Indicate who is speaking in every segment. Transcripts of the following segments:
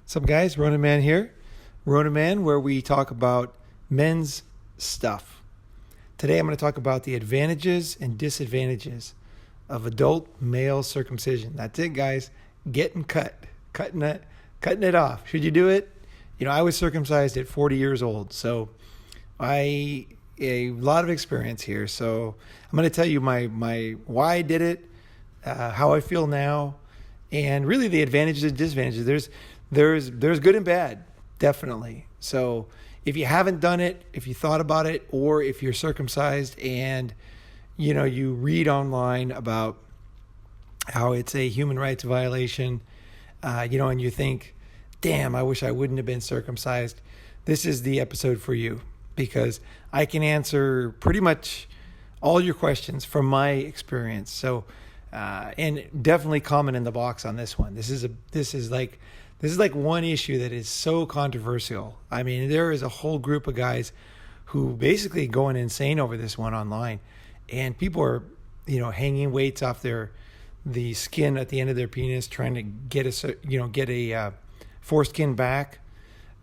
Speaker 1: What's up, guys? Ronin Man here. Ronin Man, where we talk about men's stuff. Today I'm going to talk about the advantages and disadvantages of adult male circumcision. That's it, guys. Getting cutting it off. Should you do it? I was circumcised at 40 years old, so a lot of experience here. So I'm going to tell you my why I did it, how I feel now, and really the advantages and disadvantages. There's good and bad, definitely. So if you haven't done it, if you thought about it, or if you're circumcised and you read online about how it's a human rights violation, and you think, damn, I wish I wouldn't have been circumcised, this is the episode for you, because I can answer pretty much all your questions from my experience. So, and definitely comment in the box on this one. This is like one issue that is so controversial. I mean, there is a whole group of guys who basically going insane over this one online, and people are, hanging weights off the skin at the end of their penis, trying to get a foreskin back.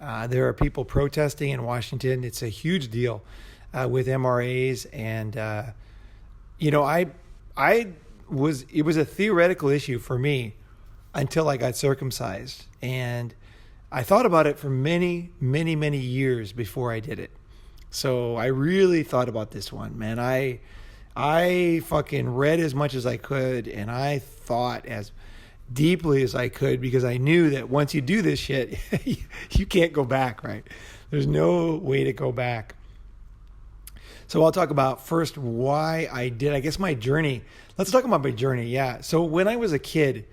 Speaker 1: There are people protesting in Washington. It's a huge deal with MRAs, and it was a theoretical issue for me until I got circumcised. And I thought about it for many, many, many years before I did it. So I really thought about this one, man. I fucking read as much as I could, and I thought as deeply as I could, because I knew that once you do this shit, you can't go back, right? There's no way to go back. So I'll talk about first why I did, I guess, my journey. Let's talk about my journey. Yeah. So when I was a kid,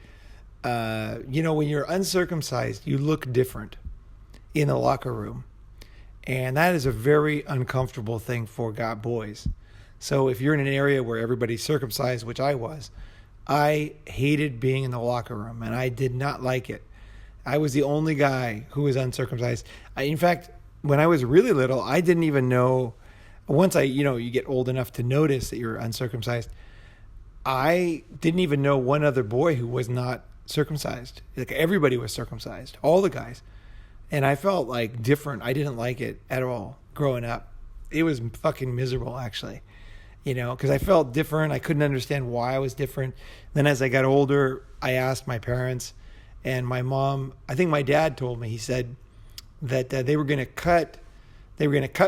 Speaker 1: when you're uncircumcised, you look different in the locker room. And that is a very uncomfortable thing for boys. So if you're in an area where everybody's circumcised, which I was, I hated being in the locker room, and I did not like it. I was the only guy who was uncircumcised. In fact, when I was really little, I didn't even know. Once you get old enough to notice that you're uncircumcised, I didn't even know one other boy who was not circumcised. Like, everybody was circumcised, all the guys. And I felt like different. I didn't like it at all growing up. It was fucking miserable, actually, because I felt different. I couldn't understand why I was different. Then as I got older, I asked my parents, and my mom, I think my dad told me, he said that they were going to cut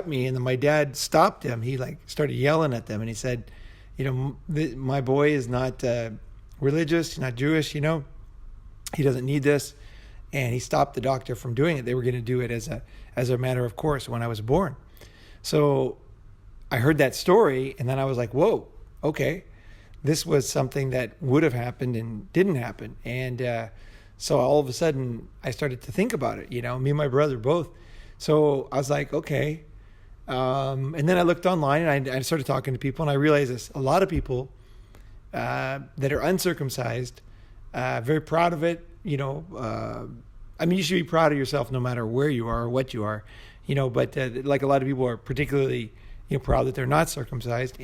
Speaker 1: me. And then my dad stopped him. He started yelling at them, and he said, my boy is not religious. He's not Jewish, he doesn't need this. And he stopped the doctor from doing it. They were going to do it as a matter of course when I was born. So I heard that story, and then I was like, whoa, okay. This was something that would have happened and didn't happen. And so all of a sudden I started to think about it, me and my brother both. So I was like, okay. And then I looked online, and I started talking to people, and I realized this. A lot of people that are uncircumcised, very proud of it. You should be proud of yourself no matter where you are or what you are, but like a lot of people are particularly, proud that they're not circumcised.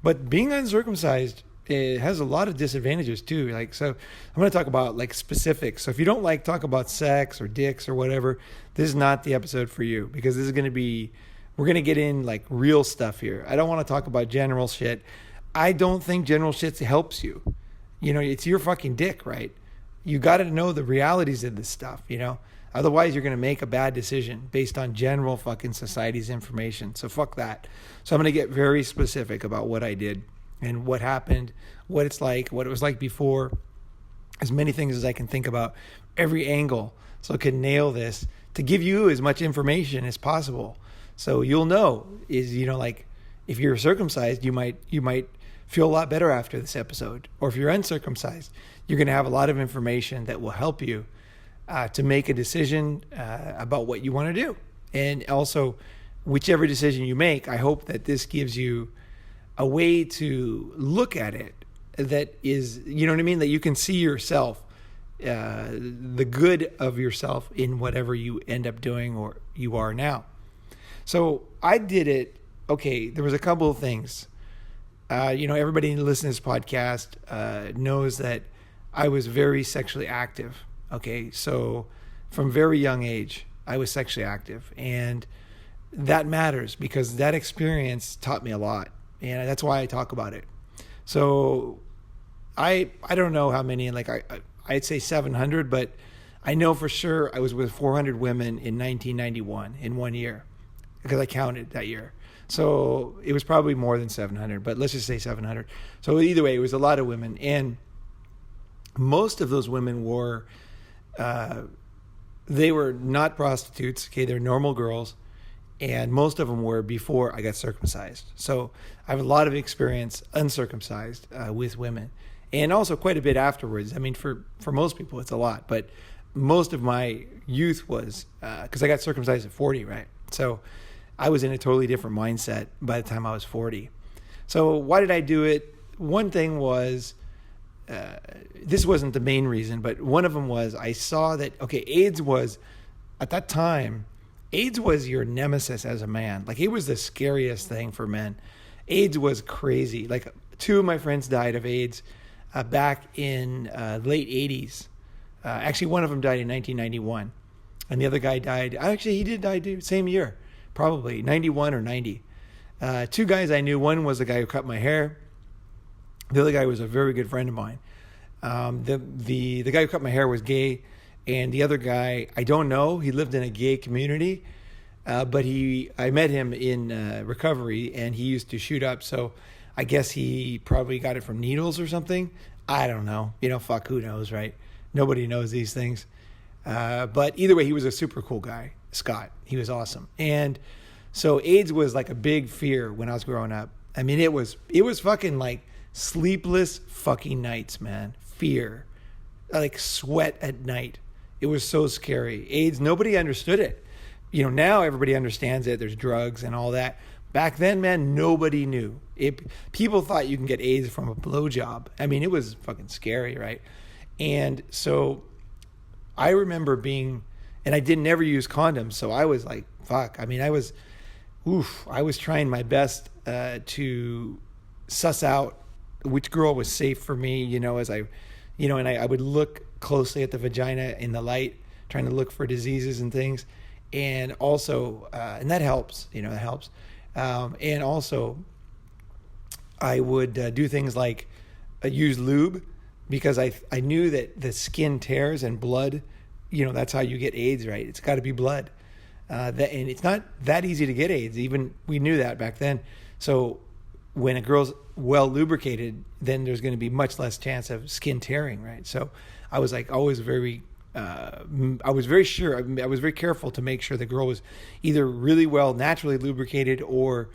Speaker 1: But being uncircumcised, it has a lot of disadvantages too. So I'm going to talk about specifics. So if you don't talk about sex or dicks or whatever, this is not the episode for you, because this is going to be, we're going to get in real stuff here. I don't want to talk about general shit. I don't think general shit helps you. It's your fucking dick, right? You got to know the realities of this stuff, Otherwise, you're going to make a bad decision based on general fucking society's information. So fuck that. So I'm going to get very specific about what I did and what happened, what it's like, what it was like before, as many things as I can think about, every angle, so I can nail this to give you as much information as possible. So you'll know if you're circumcised, you might feel a lot better after this episode. Or if you're uncircumcised, you're going to have a lot of information that will help you to make a decision about what you want to do. And also, whichever decision you make, I hope that this gives you a way to look at it that is, that you can see yourself, the good of yourself in whatever you end up doing or you are now. So I did it. Okay, there was a couple of things. Everybody who listens to this podcast knows that I was very sexually active. Okay, so from very young age, I was sexually active, and that matters because that experience taught me a lot, and that's why I talk about it. So I don't know how many, like I'd say 700, but I know for sure I was with 400 women in 1991 in 1 year because I counted that year. So it was probably more than 700, but let's just say 700. So either way, it was a lot of women, and most of those women were, they were not prostitutes. Okay, they're normal girls. And most of them were before I got circumcised. So I have a lot of experience uncircumcised with women, and also quite a bit afterwards. I mean, for most people, it's a lot, but most of my youth was because I got circumcised at 40, right? So I was in a totally different mindset by the time I was 40. So why did I do it? One thing was, this wasn't the main reason, but one of them was I saw that, okay, AIDS was, at that time, AIDS was your nemesis as a man. Like, it was the scariest thing for men. AIDS was crazy. Like, 2 of my friends died of AIDS back in late 80s. Actually, one of them died in 1991. And the other guy died, actually, he did die same year, probably, 91 or 90. 2 guys I knew. One was the guy who cut my hair. The other guy was a very good friend of mine. The guy who cut my hair was gay. And the other guy, I don't know. He lived in a gay community, but I met him in recovery, and he used to shoot up. So I guess he probably got it from needles or something. I don't know. Fuck, who knows, right? Nobody knows these things. But either way, he was a super cool guy, Scott. He was awesome. And so AIDS was like a big fear when I was growing up. I mean, it was fucking like sleepless fucking nights, man. Fear, like sweat at night. It was so scary. AIDS, nobody understood it. Now everybody understands it. There's drugs and all that. Back then, man, nobody knew. People thought you can get AIDS from a blowjob. I mean, it was fucking scary, right? And so I remember and I didn't ever use condoms. So I was like, fuck. I mean, I was trying my best to suss out which girl was safe for me, as I would look closely at the vagina in the light, trying to look for diseases and things. And also, and that helps, that helps. And also I would do things like use lube, because I knew that the skin tears and blood, that's how you get AIDS, right? It's got to be blood. And it's not that easy to get AIDS. Even we knew that back then. So when a girl's well lubricated, then there's going to be much less chance of skin tearing, right? So I was like always very sure. I was very careful to make sure the girl was either really well naturally lubricated, or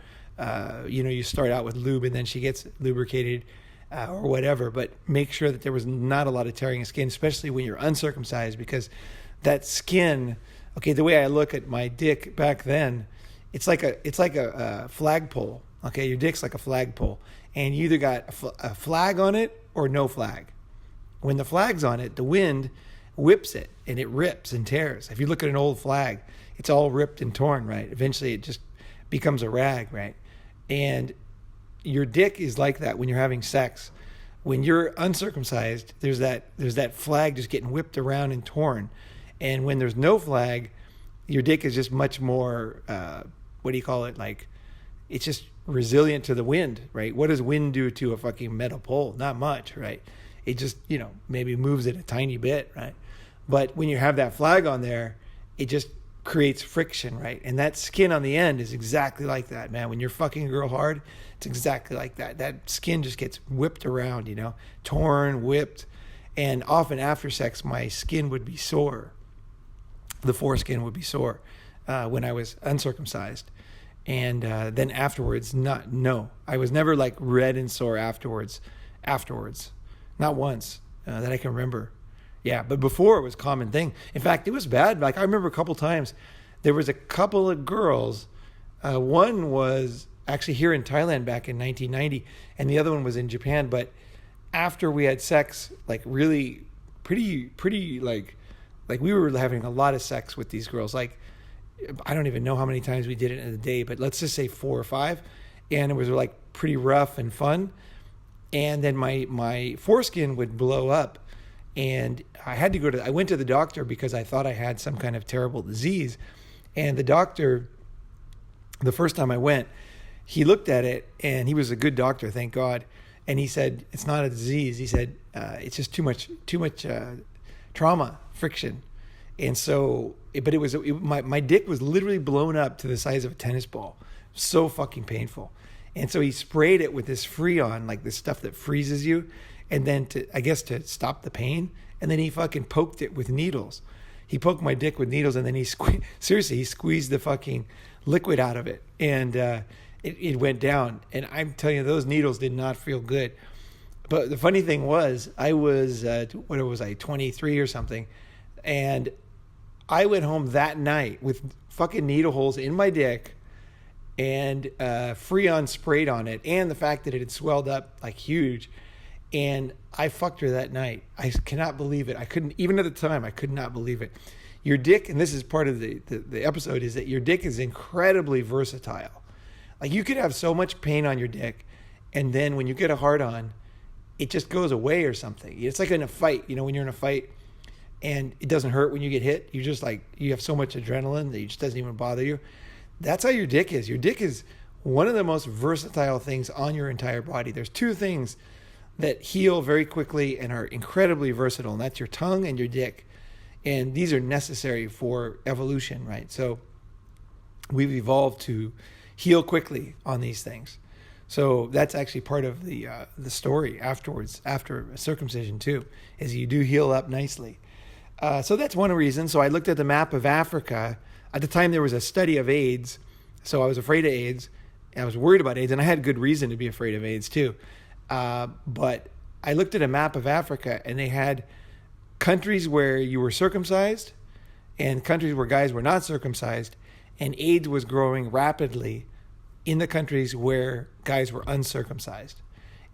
Speaker 1: you start out with lube and then she gets lubricated or whatever. But make sure that there was not a lot of tearing of skin, especially when you're uncircumcised, because that skin. Okay, the way I look at my dick back then, it's like a flagpole. Okay, your dick's like a flagpole, and you either got a flag on it or no flag. When the flag's on it, the wind whips it, and it rips and tears. If you look at an old flag, it's all ripped and torn, right? Eventually, it just becomes a rag, right? And your dick is like that when you're having sex. When you're uncircumcised, there's that flag just getting whipped around and torn. And when there's no flag, your dick is just much more, what do you call it? Like, it's just resilient to the wind, right? What does wind do to a fucking metal pole? Not much, right? It just, maybe moves it a tiny bit, right? But when you have that flag on there, it just creates friction, right? And that skin on the end is exactly like that, man. When you're fucking a girl hard, it's exactly like that. That skin just gets whipped around, torn, whipped. And often after sex, my skin would be sore. The foreskin would be sore when I was uncircumcised. And then afterwards, I was never like red and sore afterwards, not once that I can remember. Yeah, but before it was a common thing. In fact, it was bad. Like, I remember a couple times, there was a couple of girls. One was actually here in Thailand back in 1990, and the other one was in Japan. But after we had sex, like really pretty like we were having a lot of sex with these girls. Like, I don't even know how many times we did it in a day, but let's just say 4 or 5. And it was like pretty rough and fun. And then my foreskin would blow up, And I went to the doctor because I thought I had some kind of terrible disease. And the doctor, the first time I went, he looked at it, and he was a good doctor, thank God. And he said, it's not a disease. He said, it's just too much trauma, friction. And so, but my dick was literally blown up to the size of a tennis ball. So fucking painful. And so he sprayed it with this Freon, like this stuff that freezes you. And then to stop the pain. And then he fucking poked it with needles. He poked my dick with needles, and then he squeezed the fucking liquid out of it. And it went down. And I'm telling you, those needles did not feel good. But the funny thing was, I was, 23 or something. And I went home that night with fucking needle holes in my dick and Freon sprayed on it, and the fact that it had swelled up like huge. And I fucked her that night. I cannot believe it. I couldn't, even at the time, I could not believe it. Your dick, and this is part of the episode, is that your dick is incredibly versatile. Like, you could have so much pain on your dick, and then when you get a hard on, it just goes away or something. It's like in a fight, when you're in a fight and it doesn't hurt when you get hit. You just you have so much adrenaline that it just doesn't even bother you. That's how your dick is. Your dick is one of the most versatile things on your entire body. There's two things that heal very quickly and are incredibly versatile, and that's your tongue and your dick. And these are necessary for evolution, right? So we've evolved to heal quickly on these things. So that's actually part of the story afterwards, after circumcision too, is you do heal up nicely. So that's one reason. So I looked at the map of Africa. At the time, there was a study of AIDS. So I was afraid of AIDS. I was worried about AIDS, and I had good reason to be afraid of AIDS too. But I looked at a map of Africa, and they had countries where you were circumcised and countries where guys were not circumcised, and AIDS was growing rapidly in the countries where guys were uncircumcised.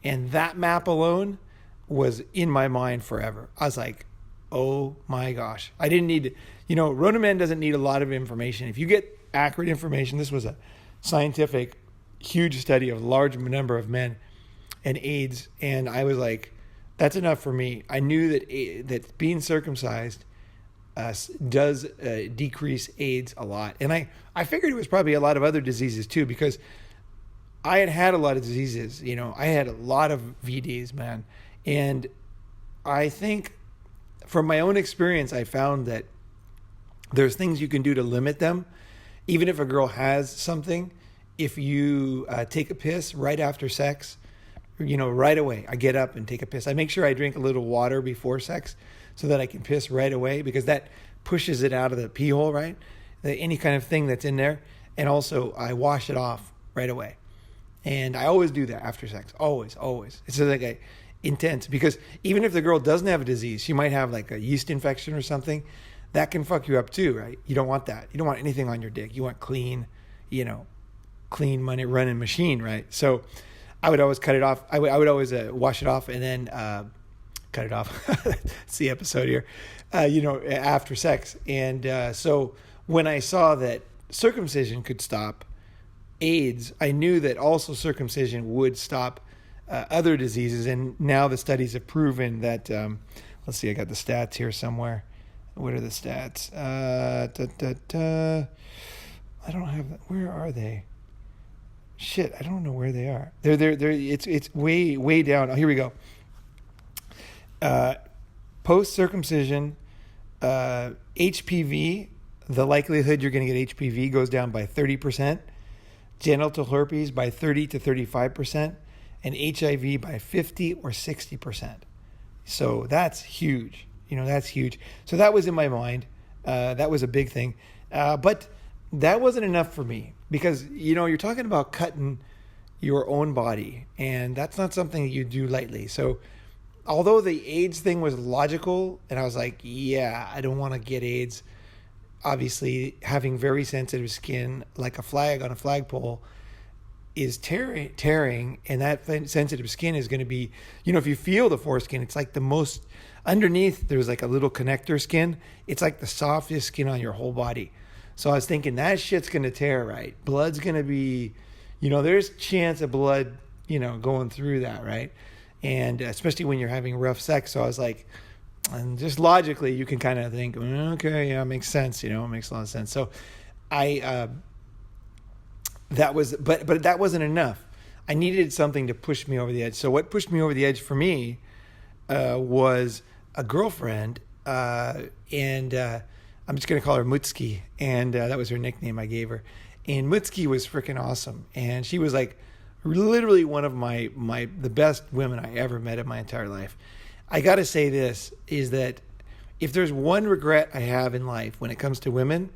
Speaker 1: And that map alone was in my mind forever. I was like, oh my gosh. I didn't need to, Ronin Man doesn't need a lot of information. If you get accurate information, this was a scientific, huge study of a large number of men and AIDS. And I was like, that's enough for me. I knew that being circumcised does decrease AIDS a lot. And I figured it was probably a lot of other diseases too, because I had a lot of diseases. I had a lot of VDs, man. And I think from my own experience, I found that there's things you can do to limit them. Even if a girl has something, if you take a piss right after sex, right away, I get up and take a piss. I make sure I drink a little water before sex so that I can piss right away, because that pushes it out of the pee hole, right? Any kind of thing that's in there. And also, I wash it off right away. And I always do that after sex. Always. It's like intense, because even if the girl doesn't have a disease, she might have like a yeast infection or something. That can fuck you up too, right? You don't want that. You don't want anything on your dick. You want clean money running machine, right? So I would always cut it off. I would always wash it off and then cut it off. It's the episode here, after sex. And so when I saw that circumcision could stop AIDS, I knew that also circumcision would stop other diseases. And now the studies have proven that, let's see, I got the stats here somewhere. What are the stats? I don't have that. Where are they? Shit, I don't know where they are. They're it's way down. Oh, here we go. Post circumcision, HPV, the likelihood you're going to get HPV goes down by 30%, genital herpes by 30 to 35%, and HIV by 50 or 60%. So that's huge. That's huge. So that was in my mind. That was a big thing. But that wasn't enough for me, because, you're talking about cutting your own body, and that's not something you do lightly. So although the AIDS thing was logical, and I was like, yeah, I don't want to get AIDS. Obviously, having very sensitive skin, like a flag on a flagpole, is tearing, and that sensitive skin is going to be, if you feel the foreskin, it's like the most, underneath there's like a little connector skin. It's like the softest skin on your whole body. So I was thinking that shit's going to tear, right? Blood's going to be, there's chance of blood, going through that, right? And especially when you're having rough sex. So I was like, And just logically, you can kind of think, okay, yeah, it makes sense. You know, it makes a lot of sense. So I, that was, but that wasn't enough. I needed something to push me over the edge. So what pushed me over the edge for me was a girlfriend, and I'm just going to call her Mutski, and that was her nickname I gave her. And Mutski was freaking awesome, and she was like literally one of the best women I ever met in my entire life. I got to say this, is that if there's one regret I have in life when it comes to women,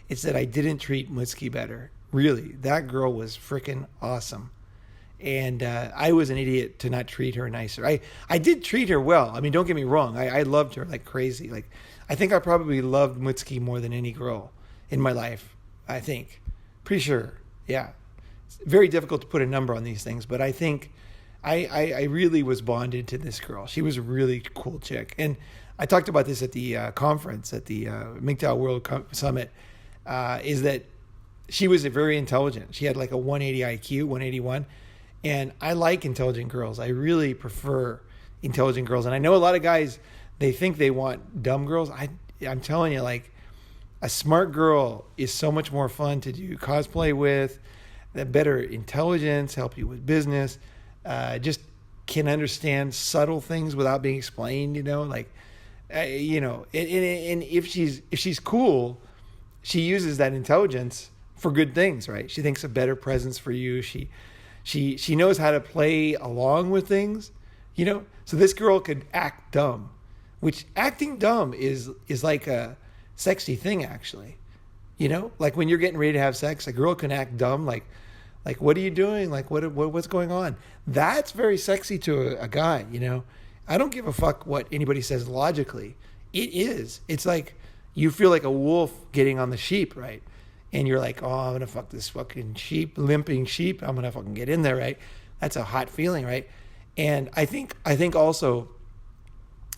Speaker 1: it's that I didn't treat Mutski better. Really, that girl was freaking awesome. And I was an idiot to not treat her nicer. I did treat her well. I mean, don't get me wrong. I loved her like crazy. Like, I think I probably loved Mutski more than any girl in my life. I think. Pretty sure. Yeah. It's very difficult to put a number on these things, but I think I really was bonded to this girl. She was a really cool chick. And I talked about this at the conference, at the MGTOW World Summit, is that she was very intelligent. She had like a 180 IQ, 181. And I like intelligent girls. I really prefer intelligent girls. And I know a lot of guys, they think they want dumb girls. I'm telling you, like, a smart girl is so much more fun to do cosplay with, that better intelligence, help you with business, just can understand subtle things without being explained, you know, like, you know, and if she's cool, she uses that intelligence for good things, right? She thinks a better presence for you. She knows how to play along with things, you know? So this girl could act dumb, which acting dumb is like a sexy thing, actually. You know? Like when you're getting ready to have sex, a girl can act dumb, like what are you doing? Like what's going on? That's very sexy to a guy, you know? I don't give a fuck what anybody says logically. It is. It's like you feel like a wolf getting on the sheep, right? And you're like, oh, I'm going to fuck this fucking sheep, limping sheep. I'm going to fucking get in there, right? That's a hot feeling, right? And I think also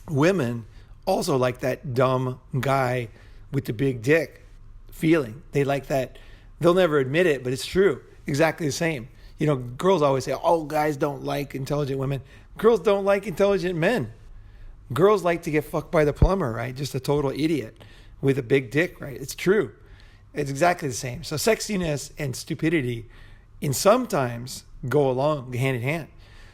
Speaker 1: women also like that dumb guy with the big dick feeling. They like that. They'll never admit it, but it's true. Exactly the same. You know, girls always say, oh, guys don't like intelligent women. Girls don't like intelligent men. Girls like to get fucked by the plumber, right? Just a total idiot with a big dick, right? It's true. It's exactly the same. So sexiness and stupidity in sometimes go along hand in hand.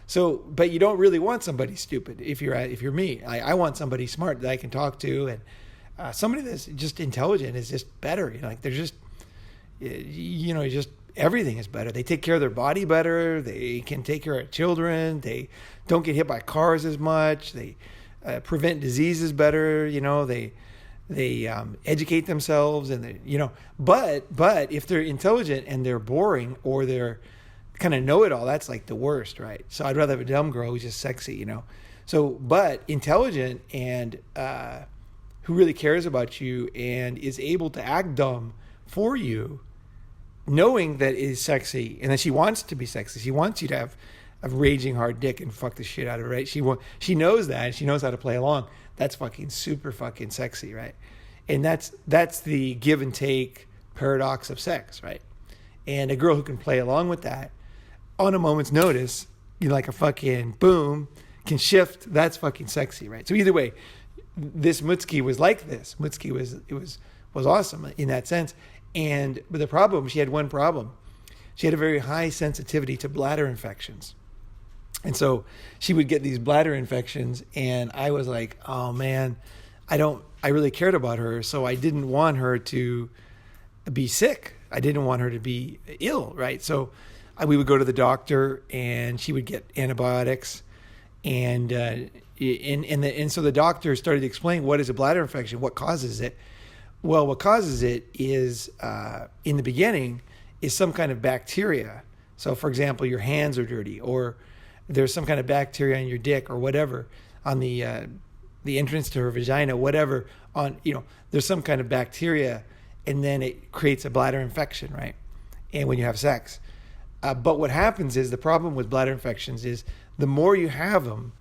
Speaker 1: So, but you don't really want somebody stupid if you're me. I want somebody smart that I can talk to, and somebody that's just intelligent is just better. You know, like they're just, you know, just everything is better. They take care of their body better. They can take care of children. They don't get hit by cars as much. They prevent diseases better. You know, they educate themselves, and they, you know, but if they're intelligent and they're boring or they're kind of know it all, that's like the worst, right? So I'd rather have a dumb girl who's just sexy, you know. So, but intelligent and who really cares about you and is able to act dumb for you, knowing that it is sexy and that she wants to be sexy. She wants you to have a raging hard dick and fuck the shit out of her, right? She knows that, and she knows how to play along. That's fucking super fucking sexy, right? And that's the give and take paradox of sex, right? And a girl who can play along with that on a moment's notice, you know, like a fucking boom, can shift. That's fucking sexy, right? So either way, this Mutski was like this. Mutski was awesome in that sense. But the problem, she had one problem. She had a very high sensitivity to bladder infections. And so she would get these bladder infections, and I was like, oh man, I really cared about her. So I didn't want her to be sick. I didn't want her to be ill, right? So we would go to the doctor, and she would get antibiotics, and so the doctor started to explain, what is a bladder infection? What causes it? Well, what causes it is, in the beginning, is some kind of bacteria. So for example, your hands are dirty, or there's some kind of bacteria on your dick or whatever, on the entrance to her vagina, whatever, on, you know, there's some kind of bacteria, and then it creates a bladder infection, right? And when you have sex. But what happens is, the problem with bladder infections is the more you have them,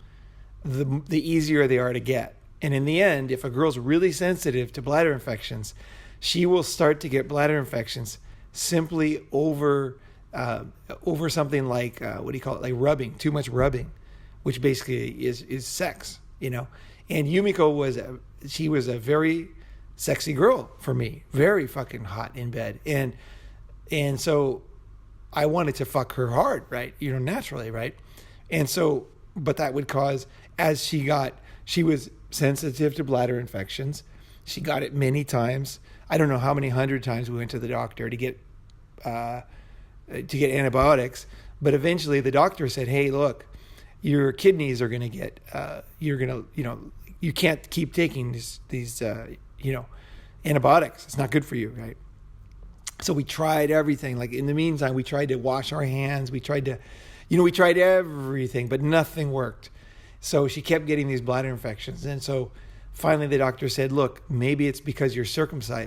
Speaker 1: the easier they are to get. And in the end, if a girl's really sensitive to bladder infections, she will start to get bladder infections simply over something like, what do you call it? Like rubbing, too much rubbing, which basically is sex, you know? And Yumiko she was a very sexy girl for me, very fucking hot in bed. And so I wanted to fuck her hard, right? Naturally, right? And so, but that would cause, as she was sensitive to bladder infections. She got it many times. I don't know how many 100 times we went to the doctor to get antibiotics. But eventually the doctor said, hey, look, your kidneys are going to get, you can't keep taking these antibiotics. It's not good for you, right? So we tried everything. Like in the meantime, we tried to wash our hands. We tried everything, but nothing worked. So she kept getting these bladder infections. And so finally the doctor said, look, maybe it's because you're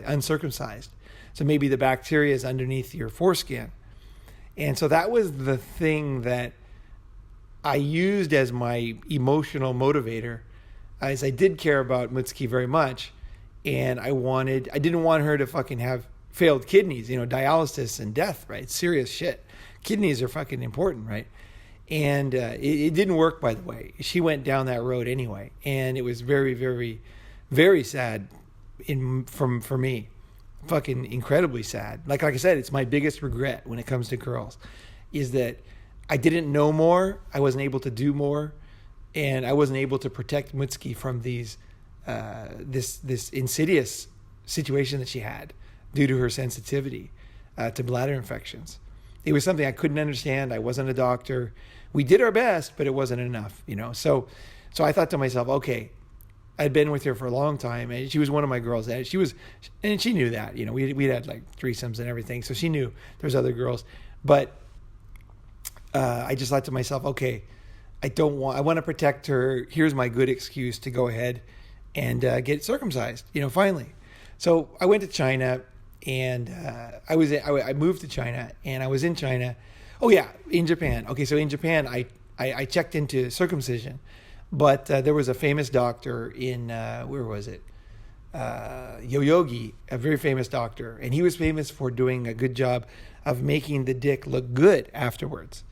Speaker 1: uncircumcised. So maybe the bacteria is underneath your foreskin. And so that was the thing that I used as my emotional motivator, as I did care about Mitsuki very much. And I didn't want her to fucking have failed kidneys, dialysis and death, right? Serious shit. Kidneys are fucking important, right? And it didn't work, by the way. She went down that road anyway. And it was very, very, very sad for me. Fucking incredibly sad. Like I said, it's my biggest regret when it comes to girls, is that I didn't know more. I wasn't able to do more. And I wasn't able to protect Mitsuki from this insidious situation that she had due to her sensitivity to bladder infections. It was something I couldn't understand. I wasn't a doctor. We did our best, but it wasn't enough, So I thought to myself, okay, I'd been with her for a long time, and she was one of my girls. And she knew that, we had like threesomes and everything, so she knew there's other girls. But I just thought to myself, okay, I want to protect her. Here's my good excuse to go ahead and get circumcised, finally. So I went to China. And I moved to China, and I was in China. Oh yeah, in Japan. Okay, so in Japan, I checked into circumcision, but there was a famous doctor in where was it? Yoyogi, a very famous doctor, and he was famous for doing a good job of making the dick look good afterwards.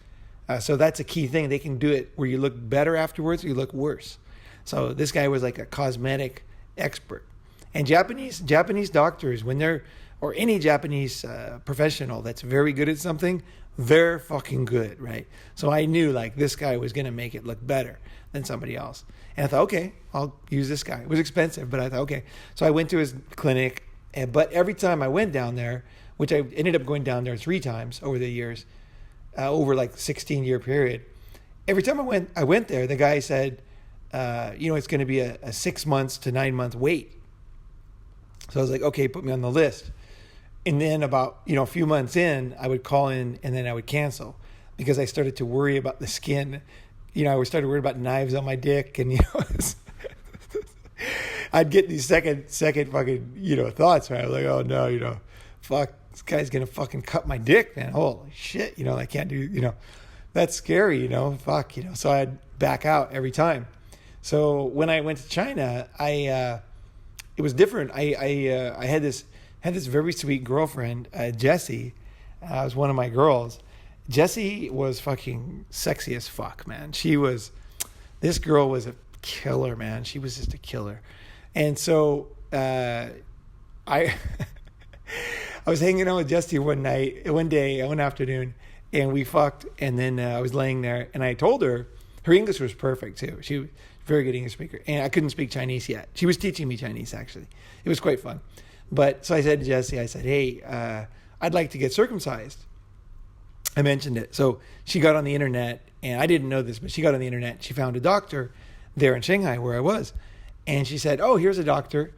Speaker 1: So that's a key thing. They can do it where you look better afterwards or you look worse. So this guy was like a cosmetic expert. And Japanese doctors, or any Japanese professional that's very good at something, they're fucking good, right? So I knew like this guy was going to make it look better than somebody else. And I thought, okay, I'll use this guy. It was expensive, but I thought, okay. So I went to his clinic, but every time I went down there, which I ended up going down there 3 times over the years, over like 16-year period, every time I went there, the guy said, it's going to be a 6 months to 9 month wait. So I was like, okay, put me on the list. And then about, a few months in, I would call in and then I would cancel because I started to worry about the skin. I started worrying about knives on my dick, and, I'd get these second fucking, thoughts, right? I was like, oh no, fuck, this guy's going to fucking cut my dick, man. Holy shit. I can't do, that's scary, fuck, so I'd back out every time. So when I went to China, it was different. I had this very sweet girlfriend, Jessie. Was one of my girls. Jessie was fucking sexy as fuck, man. This girl was a killer, man. She was just a killer. And so I was hanging out with Jessie one afternoon, and we fucked. And then I was laying there, and I told her English was perfect too. She was a very good English speaker, and I couldn't speak Chinese yet. She was teaching me Chinese, actually. It was quite fun. But so I said to Jessie, hey, I'd like to get circumcised. I mentioned it. So she got on the internet, and I didn't know this, but she got on the internet. She found a doctor there in Shanghai where I was. And she said, oh, here's a doctor,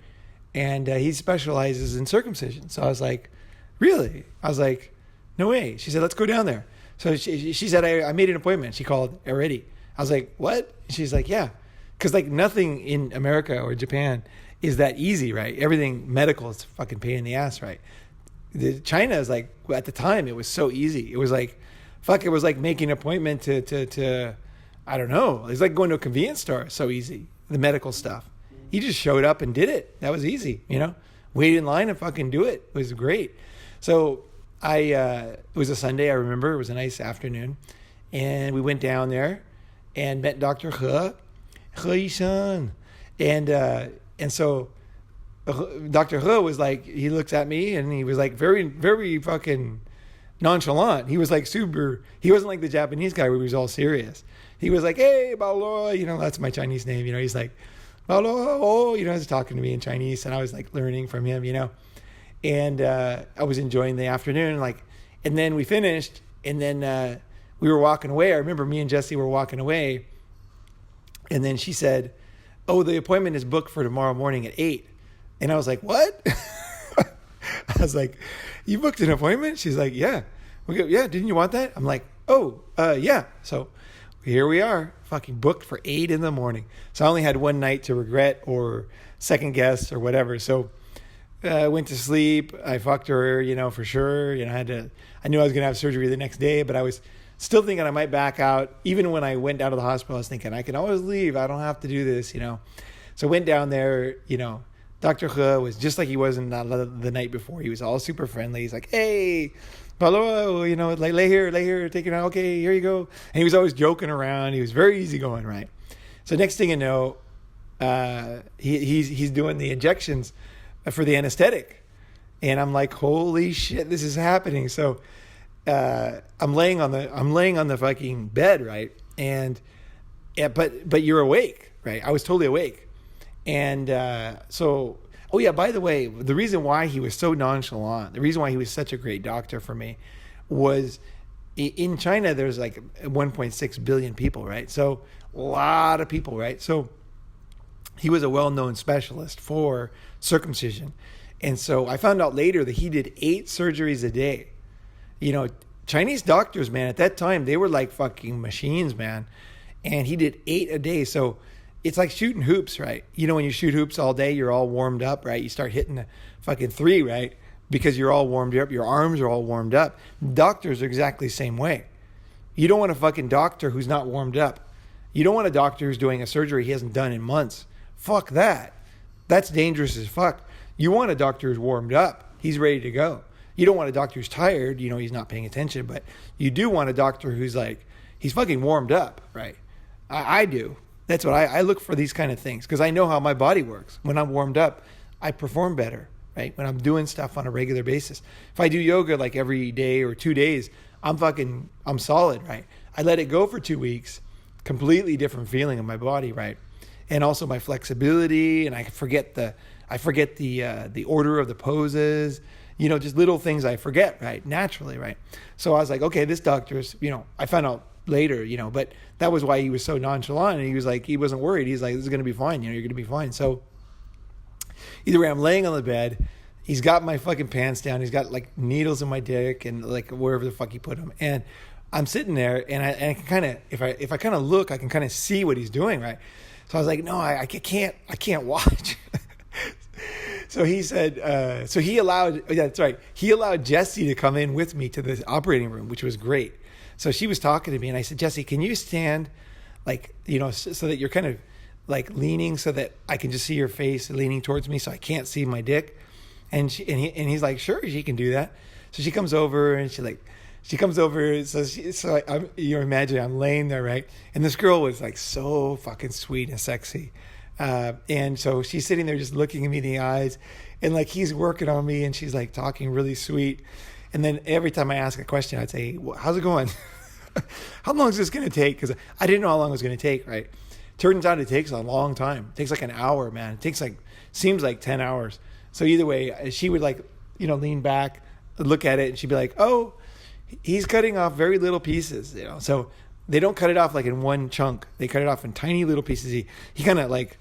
Speaker 1: and he specializes in circumcision. So I was like, really? I was like, no way. She said, let's go down there. So she said, I made an appointment. She called already. I was like, what? She's like, yeah. Because like nothing in America or Japan is that easy, right? Everything medical is a fucking pain in the ass, right? China is like, at the time, it was so easy. It was like, it was like making an appointment to I don't know. It's like going to a convenience store. So easy. The medical stuff. You just showed up and did it. That was easy, Wait in line and fucking do it. It was great. So it was a Sunday, I remember. It was a nice afternoon. And we went down there and met Dr. He Yishan. And so Dr. He was like, he looks at me and he was like very, very fucking nonchalant. He was like super, he wasn't like the Japanese guy where he was all serious. He was like, hey, Baolo, you know, that's my Chinese name, you know, he's like, Baolo, you know, he's talking to me in Chinese, and I was like learning from him, you know, and I was enjoying the afternoon, like, and then we finished, and then we were walking away. I remember me and Jesse were walking away, and then she said, oh, the appointment is booked for tomorrow morning at 8. And I was like, what? I was like, you booked an appointment? She's like, yeah. We go, yeah, didn't you want that? I'm like, oh, yeah. So here we are, fucking booked for 8 in the morning. So I only had one night to regret or second guess or whatever. So I went to sleep. I fucked her, you know, for sure. You know, I knew I was going to have surgery the next day, but I was still thinking I might back out. Even when I went down to the hospital, I was thinking I can always leave. I don't have to do this, you know. So I went down there, you know. Dr. He was just like he was in the night before. He was all super friendly. He's like, hey, hello, you know, like lay here, take it out. Okay, here you go. And he was always joking around. He was very easygoing, right? So next thing you know, he's doing the injections for the anesthetic. And I'm like, holy shit, this is happening. So I'm laying on the fucking bed, right? And yeah, but you're awake, right? I was totally awake. And so, oh yeah, by the way, the reason why he was so nonchalant, the reason why he was such a great doctor for me was in China, there's like 1.6 billion people, right? So a lot of people, right? So he was a well-known specialist for circumcision. And so I found out later that he did 8 surgeries a day. You know, Chinese doctors, man, at that time, they were like fucking machines, man. And he did 8 a day. So it's like shooting hoops, right? You know, when you shoot hoops all day, you're all warmed up, right? You start hitting a fucking 3, right? Because you're all warmed up. Your arms are all warmed up. Doctors are exactly the same way. You don't want a fucking doctor who's not warmed up. You don't want a doctor who's doing a surgery he hasn't done in months. Fuck that. That's dangerous as fuck. You want a doctor who's warmed up. He's ready to go. You don't want a doctor who's tired. You know, he's not paying attention. But you do want a doctor who's like, he's fucking warmed up, right? I do. That's what I look for, these kind of things, because I know how my body works. When I'm warmed up, I perform better, right? When I'm doing stuff on a regular basis. If I do yoga like every day or 2 days, I'm solid, right? I let it go for 2 weeks, completely different feeling in my body, right? And also my flexibility, and I forget the order of the poses, you know, just little things I forget, right? Naturally, right? So I was like, okay, this doctor's, you know, I found out later, you know, but that was why he was so nonchalant, and he was like, he wasn't worried. He's like, this is going to be fine. You know, you're going to be fine. So either way, I'm laying on the bed. He's got my fucking pants down. He's got like needles in my dick and like wherever the fuck he put them. And I'm sitting there, and I can kind of, if I kind of look, I can kind of see what he's doing, right? So I was like, no, I can't watch. So he said, so he allowed, yeah, that's right. He allowed Jessie to come in with me to the operating room, which was great. So she was talking to me, and I said, Jessie, can you stand, like, you know, so that you're kind of like leaning so that I can just see your face leaning towards me so I can't see my dick? And he's like, sure, she can do that. So she comes over, and she comes over. So you imagine I'm laying there, right? And this girl was like so fucking sweet and sexy. And so she's sitting there just looking at me in the eyes, and like he's working on me, and she's like talking really sweet. And then every time I ask a question, I'd say, well, how's it going? How long is this going to take? Because I didn't know how long it was going to take, right? Turns out it takes a long time. It takes like an hour, man. It takes seems like 10 hours. So either way, she would like, you know, lean back, look at it, and she'd be like, oh, he's cutting off very little pieces, you know. So they don't cut it off like in one chunk. They cut it off in tiny little pieces. He kind of like,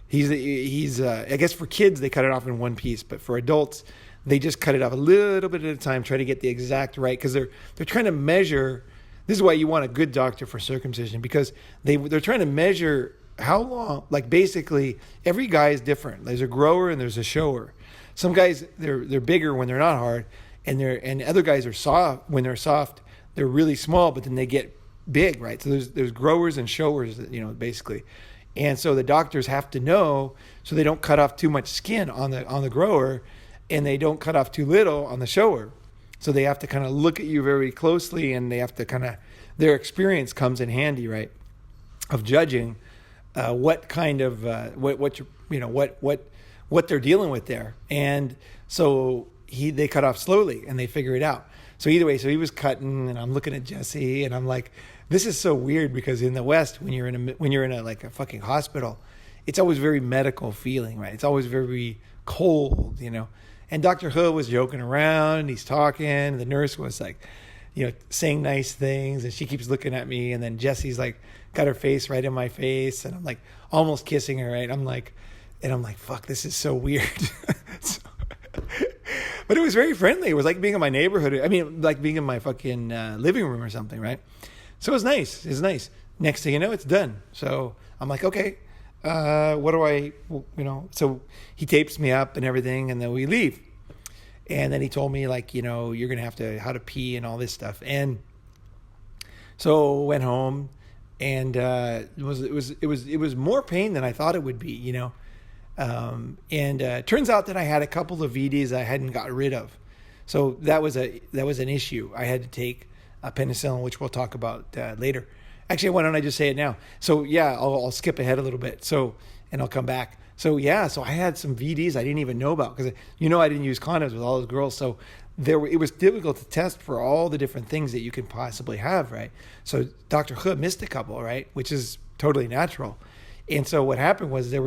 Speaker 1: he's I guess for kids, they cut it off in one piece, but for adults, they just cut it off a little bit at a time, try to get the exact right, because they're trying to measure. This is why you want a good doctor for circumcision, because they're trying to measure how long. Like basically, every guy is different. There's a grower and there's a shower. Some guys they're bigger when they're not hard, and other guys are soft when they're soft. They're really small, but then they get big, right? So there's growers and showers, you know, basically. And so the doctors have to know so they don't cut off too much skin on the grower, and they don't cut off too little on the shower. So they have to kind of look at you very closely, and they have to kind of, their experience comes in handy, right, of judging what kind of what you know what they're dealing with there. And so they cut off slowly and they figure it out. So either way, so he was cutting, and I'm looking at Jesse, and I'm like, this is so weird, because in the West, when you're in a like a fucking hospital, it's always very medical feeling, right? It's always very cold, you know. And Dr. He was joking around, and he's talking, and the nurse was like, you know, saying nice things, and she keeps looking at me, and then Jesse's like got her face right in my face, and I'm like almost kissing her, right? I'm like, fuck, this is so weird. So, but it was very friendly. It was like being in my neighborhood. I mean, like being in my fucking living room or something, right? So it was nice. It was nice. Next thing you know, it's done. So I'm like, okay, what do I, you know? So he tapes me up and everything, and then we leave. And then he told me, like, you know, you're gonna have to how to pee and all this stuff. And so went home, and it was more pain than I thought it would be, you know. And turns out that I had a couple of VDs I hadn't got rid of, so that was an issue. I had to take penicillin, which we'll talk about later. Actually, why don't I just say it now? So yeah, I'll skip ahead a little bit. So, and I'll come back. So yeah, so I had some VDs I didn't even know about, because you know I didn't use condoms with all those girls. So it was difficult to test for all the different things that you can possibly have, right? So Dr. He missed a couple, right, which is totally natural. And so what happened was it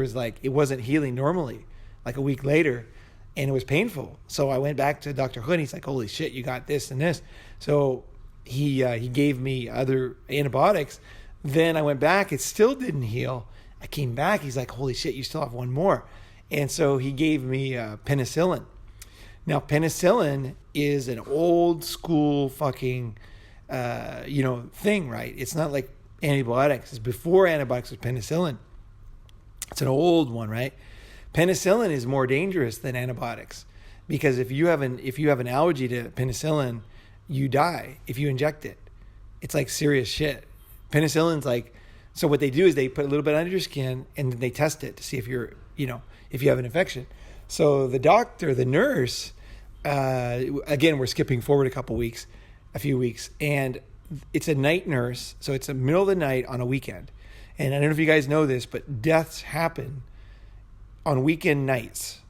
Speaker 1: wasn't healing normally, like a week later, and it was painful. So I went back to Dr. He, and he's like, holy shit, you got this and this. So he gave me other antibiotics. Then I went back, it still didn't heal. I came back, he's like, holy shit, you still have one more. And so he gave me penicillin. Now, penicillin is an old school fucking, thing, right? It's not like antibiotics. It's before antibiotics was penicillin. It's an old one, right? Penicillin is more dangerous than antibiotics, because if you have an allergy to penicillin, you die if you inject it. It's like serious shit. Penicillin's like, so what they do is they put a little bit under your skin, and they test it to see if if you have an infection. So the nurse, again, we're skipping forward a few weeks, and it's a night nurse. So it's the middle of the night on a weekend. And I don't know if you guys know this, but deaths happen on weekend nights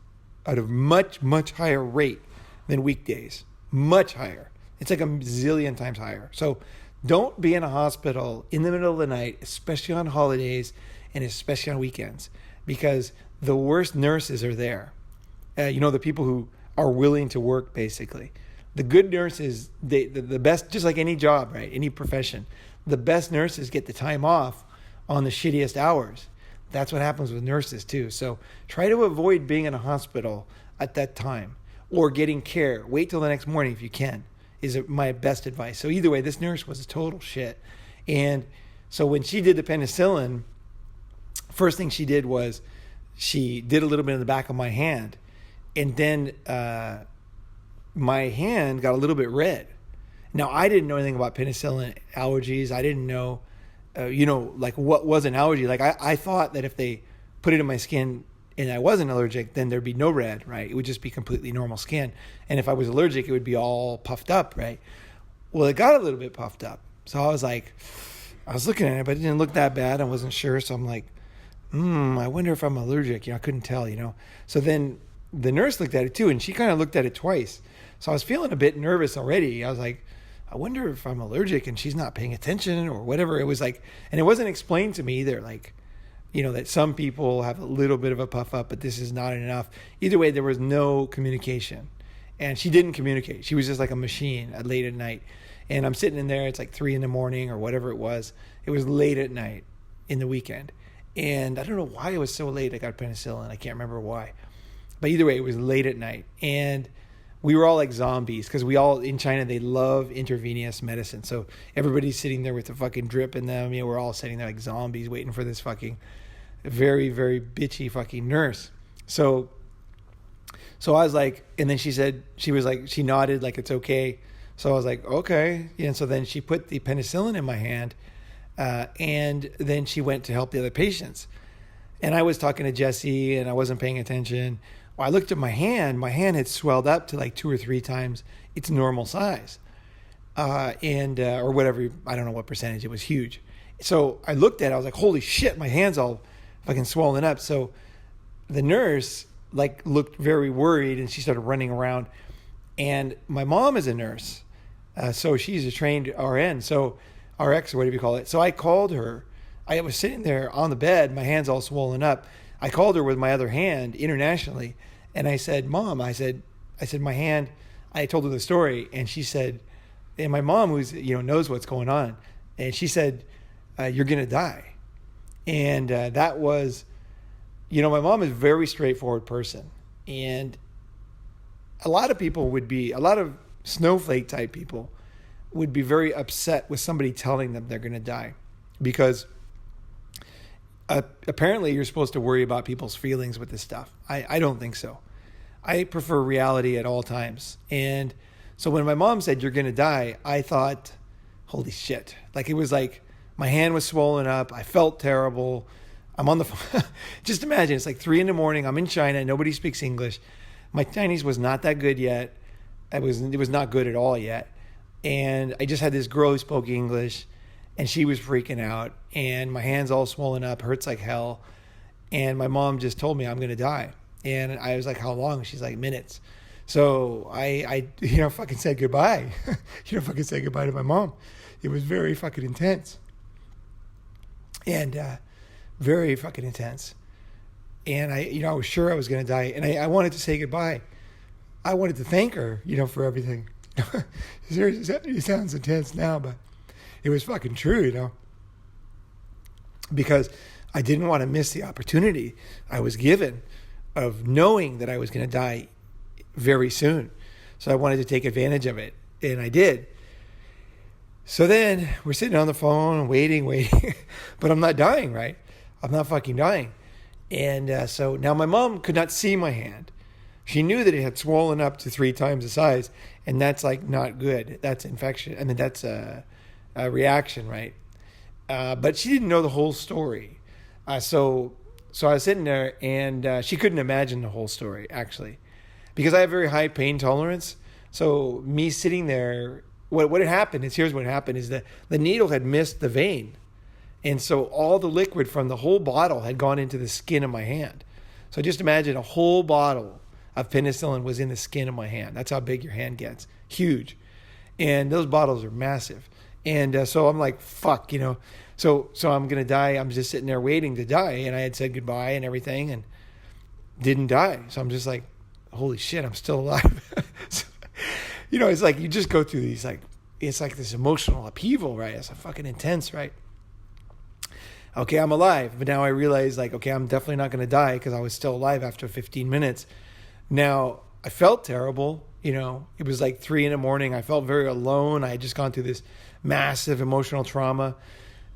Speaker 1: at a much, much higher rate than weekdays. Much higher. It's like a zillion times higher. So don't be in a hospital in the middle of the night, especially on holidays and especially on weekends, because the worst nurses are there. The people who are willing to work, basically. The good nurses, the best, just like any job, right? Any profession, the best nurses get the time off on the shittiest hours. That's what happens with nurses too. So try to avoid being in a hospital at that time, or getting care. Wait till the next morning if you can, is my best advice. So either way, this nurse was a total shit. And so when she did the penicillin, first thing she did was she did a little bit in the back of my hand, and then my hand got a little bit red. Now, I didn't know anything about penicillin allergies. I didn't know, like what was an allergy. Like I thought that if they put it in my skin and I wasn't allergic, then there'd be no red, right? It would just be completely normal skin. And if I was allergic, it would be all puffed up, right? Well, it got a little bit puffed up. So I was looking at it, but it didn't look that bad. I wasn't sure. So I'm like, I wonder if I'm allergic. I couldn't tell, So then the nurse looked at it too, and she kind of looked at it twice. So I was feeling a bit nervous already. I was like, I wonder if I'm allergic and she's not paying attention or whatever. It was like, and it wasn't explained to me either, like, that some people have a little bit of a puff up, but this is not enough. Either way, there was no communication, and she didn't communicate. She was just like a machine at late at night. And I'm sitting in there, it's like 3 a.m. or whatever it was. It was late at night in the weekend. And I don't know why it was so late. I got penicillin. I can't remember why. But either way, it was late at night. And we were all like zombies, because in China, they love intravenous medicine. So everybody's sitting there with a fucking drip in them. We're all sitting there like zombies waiting for this fucking very, very bitchy fucking nurse. So I was like, and then she nodded like it's okay. So I was like, okay. And so then she put the penicillin in my hand, and then she went to help the other patients. And I was talking to Jesse, and I wasn't paying attention. Well, I looked at my hand. My hand had swelled up to like 2 or 3 times its normal size, or whatever. I don't know what percentage. It was huge. So I looked at it. I was like, holy shit, my hand's all fucking swollen up. So the nurse like looked very worried, and she started running around. And my mom is a nurse, so she's a trained RN, so RX or whatever you call it. So I called her. I was sitting there on the bed, my hands all swollen up. I called her with my other hand internationally, and I said, "Mom," I said my hand. I told her the story, and she said, and my mom, who's knows what's going on, and she said, "You're gonna die," and that was, my mom is a very straightforward person, and a lot of snowflake type people would be very upset with somebody telling them they're going to die, because apparently you're supposed to worry about people's feelings with this stuff. I don't think so. I prefer reality at all times. And so when my mom said, "You're going to die," I thought, holy shit. Like, it was like my hand was swollen up. I felt terrible. I'm on the phone. Just imagine, it's like 3 a.m. I'm in China. Nobody speaks English. My Chinese was not that good yet. It was not good at all yet. And I just had this girl who spoke English, and she was freaking out, and my hand's all swollen up, hurts like hell. And my mom just told me I'm going to die. And I was like, "How long?" She's like, "Minutes." So I fucking said goodbye. Fucking said goodbye to my mom. It was very fucking intense. And very fucking intense. And I was sure I was going to die. And I wanted to say goodbye. I wanted to thank her, for everything. It sounds intense now, but it was fucking true, because I didn't want to miss the opportunity I was given of knowing that I was going to die very soon. So I wanted to take advantage of it, and I did. So then we're sitting on the phone waiting, but I'm not dying, right? I'm not fucking dying. And so now my mom could not see my hand. She knew that it had swollen up to 3 times the size, and that's like not good. That's infection. I mean, that's a reaction, right? But she didn't know the whole story. So I was sitting there, and she couldn't imagine the whole story, actually, because I have very high pain tolerance. So me sitting there, what had happened is, here's what happened, is that the needle had missed the vein. And so all the liquid from the whole bottle had gone into the skin of my hand. So just imagine a whole bottle of penicillin was in the skin of my hand. That's how big your hand gets. Huge. And those bottles are massive. And so I'm like, fuck, So I'm going to die. I'm just sitting there waiting to die. And I had said goodbye and everything and didn't die. So I'm just like, holy shit, I'm still alive. So, it's like you just go through these, like, it's like this emotional upheaval, right? It's fucking intense, right? Okay, I'm alive. But now I realize, like, okay, I'm definitely not going to die because I was still alive after 15 minutes. Now, I felt terrible. It was like 3 a.m. I felt very alone. I had just gone through this massive emotional trauma.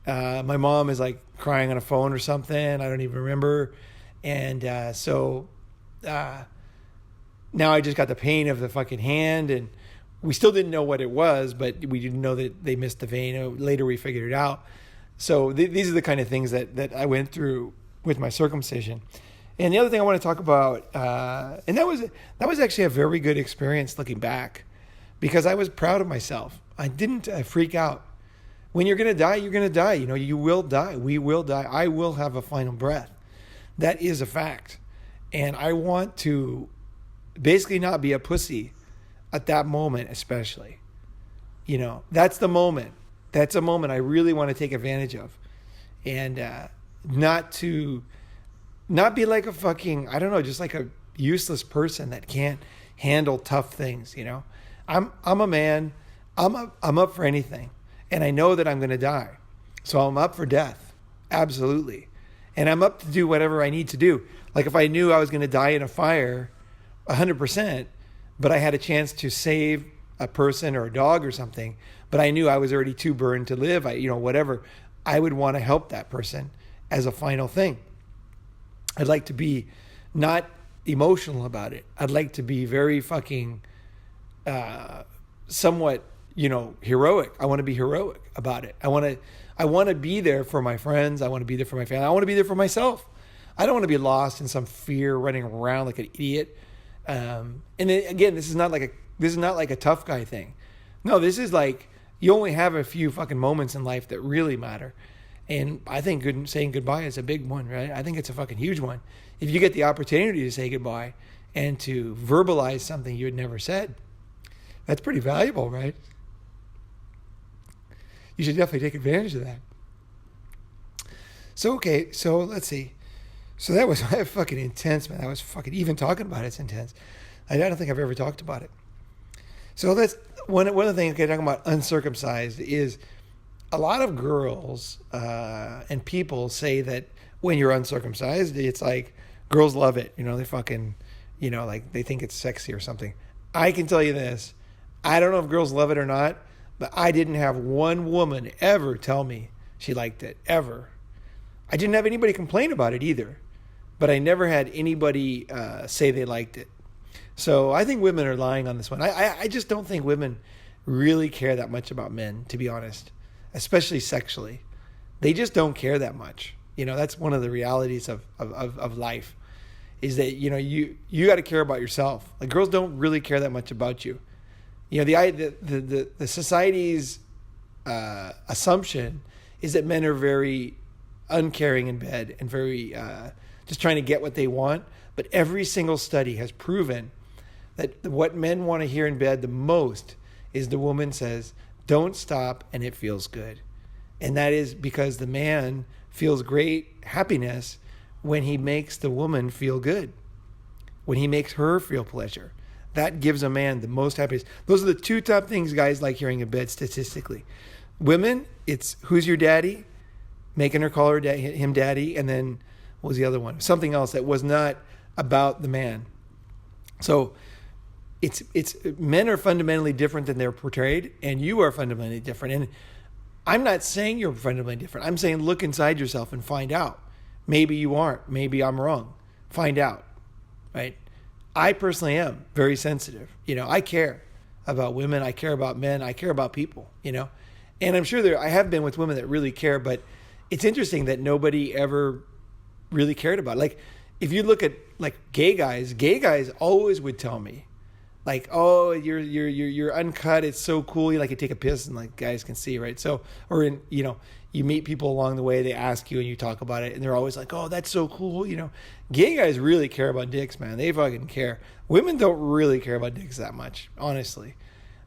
Speaker 1: My mom is like crying on a phone or something. I don't even remember. And so now I just got the pain of the fucking hand, and we still didn't know what it was, but we didn't know that they missed the vein. Later we figured it out. So these are the kind of things that I went through with my circumcision. And the other thing I want to talk about, and that was actually a very good experience looking back, because I was proud of myself. I didn't freak out. When you're going to die, you're going to die. You will die. We will die. I will have a final breath. That is a fact. And I want to basically not be a pussy at that moment, especially. That's the moment. That's a moment I really want to take advantage of. And not be like a fucking, I don't know, just like a useless person that can't handle tough things, I'm a man. I'm up for anything. And I know that I'm going to die. So I'm up for death. Absolutely. And I'm up to do whatever I need to do. Like if I knew I was going to die in a fire, 100%, but I had a chance to save a person or a dog or something, but I knew I was already too burned to live, whatever, I would want to help that person as a final thing. I'd like to be not emotional about it. I'd like to be very fucking somewhat, heroic. I want to be heroic about it. I want to be there for my friends. I want to be there for my family. I want to be there for myself. I don't want to be lost in some fear, running around like an idiot. And then, again, this is not like a tough guy thing. No, this is like you only have a few fucking moments in life that really matter. And I think saying goodbye is a big one, right? I think it's a fucking huge one. If you get the opportunity to say goodbye and to verbalize something you had never said, that's pretty valuable, right? You should definitely take advantage of that. So, okay, so let's see. So that was fucking intense, man. That was fucking, even talking about it's intense. I don't think I've ever talked about it. So that's one of the things, okay, talking about uncircumcised is a lot of girls and people say that when you're uncircumcised, it's like girls love it. They fucking, like they think it's sexy or something. I can tell you this. I don't know if girls love it or not, but I didn't have one woman ever tell me she liked it, ever. I didn't have anybody complain about it either, but I never had anybody say they liked it. So I think women are lying on this one. I just don't think women really care that much about men, to be honest, especially sexually. They just don't care that much. That's one of the realities of life, is that, you got to care about yourself. Like, girls don't really care that much about you. The society's assumption is that men are very uncaring in bed and very just trying to get what they want. But every single study has proven that what men want to hear in bed the most is the woman says, "Don't stop," and it feels good. And that is because the man feels great happiness when he makes the woman feel good, when he makes her feel pleasure. That gives a man the most happiness. Those are the two top things guys like hearing in bed statistically. Women, it's who's your daddy, making her call him daddy, and then what was the other one? Something else that was not about the man. So it's men are fundamentally different than they're portrayed, and you are fundamentally different. And I'm not saying you're fundamentally different. I'm saying look inside yourself and find out. Maybe you aren't. Maybe I'm wrong. Find out, right? I personally am very sensitive. I care about women. I care about men. I care about people, And I'm sure I have been with women that really care, but it's interesting that nobody ever really cared about it. Like, if you look at like gay guys always would tell me, like, "Oh, you're uncut. It's so cool." You take a piss and like guys can see, right? So, or you meet people along the way, they ask you and you talk about it, and they're always like, "Oh, that's so cool." Gay guys really care about dicks, man. They fucking care. Women don't really care about dicks that much, honestly.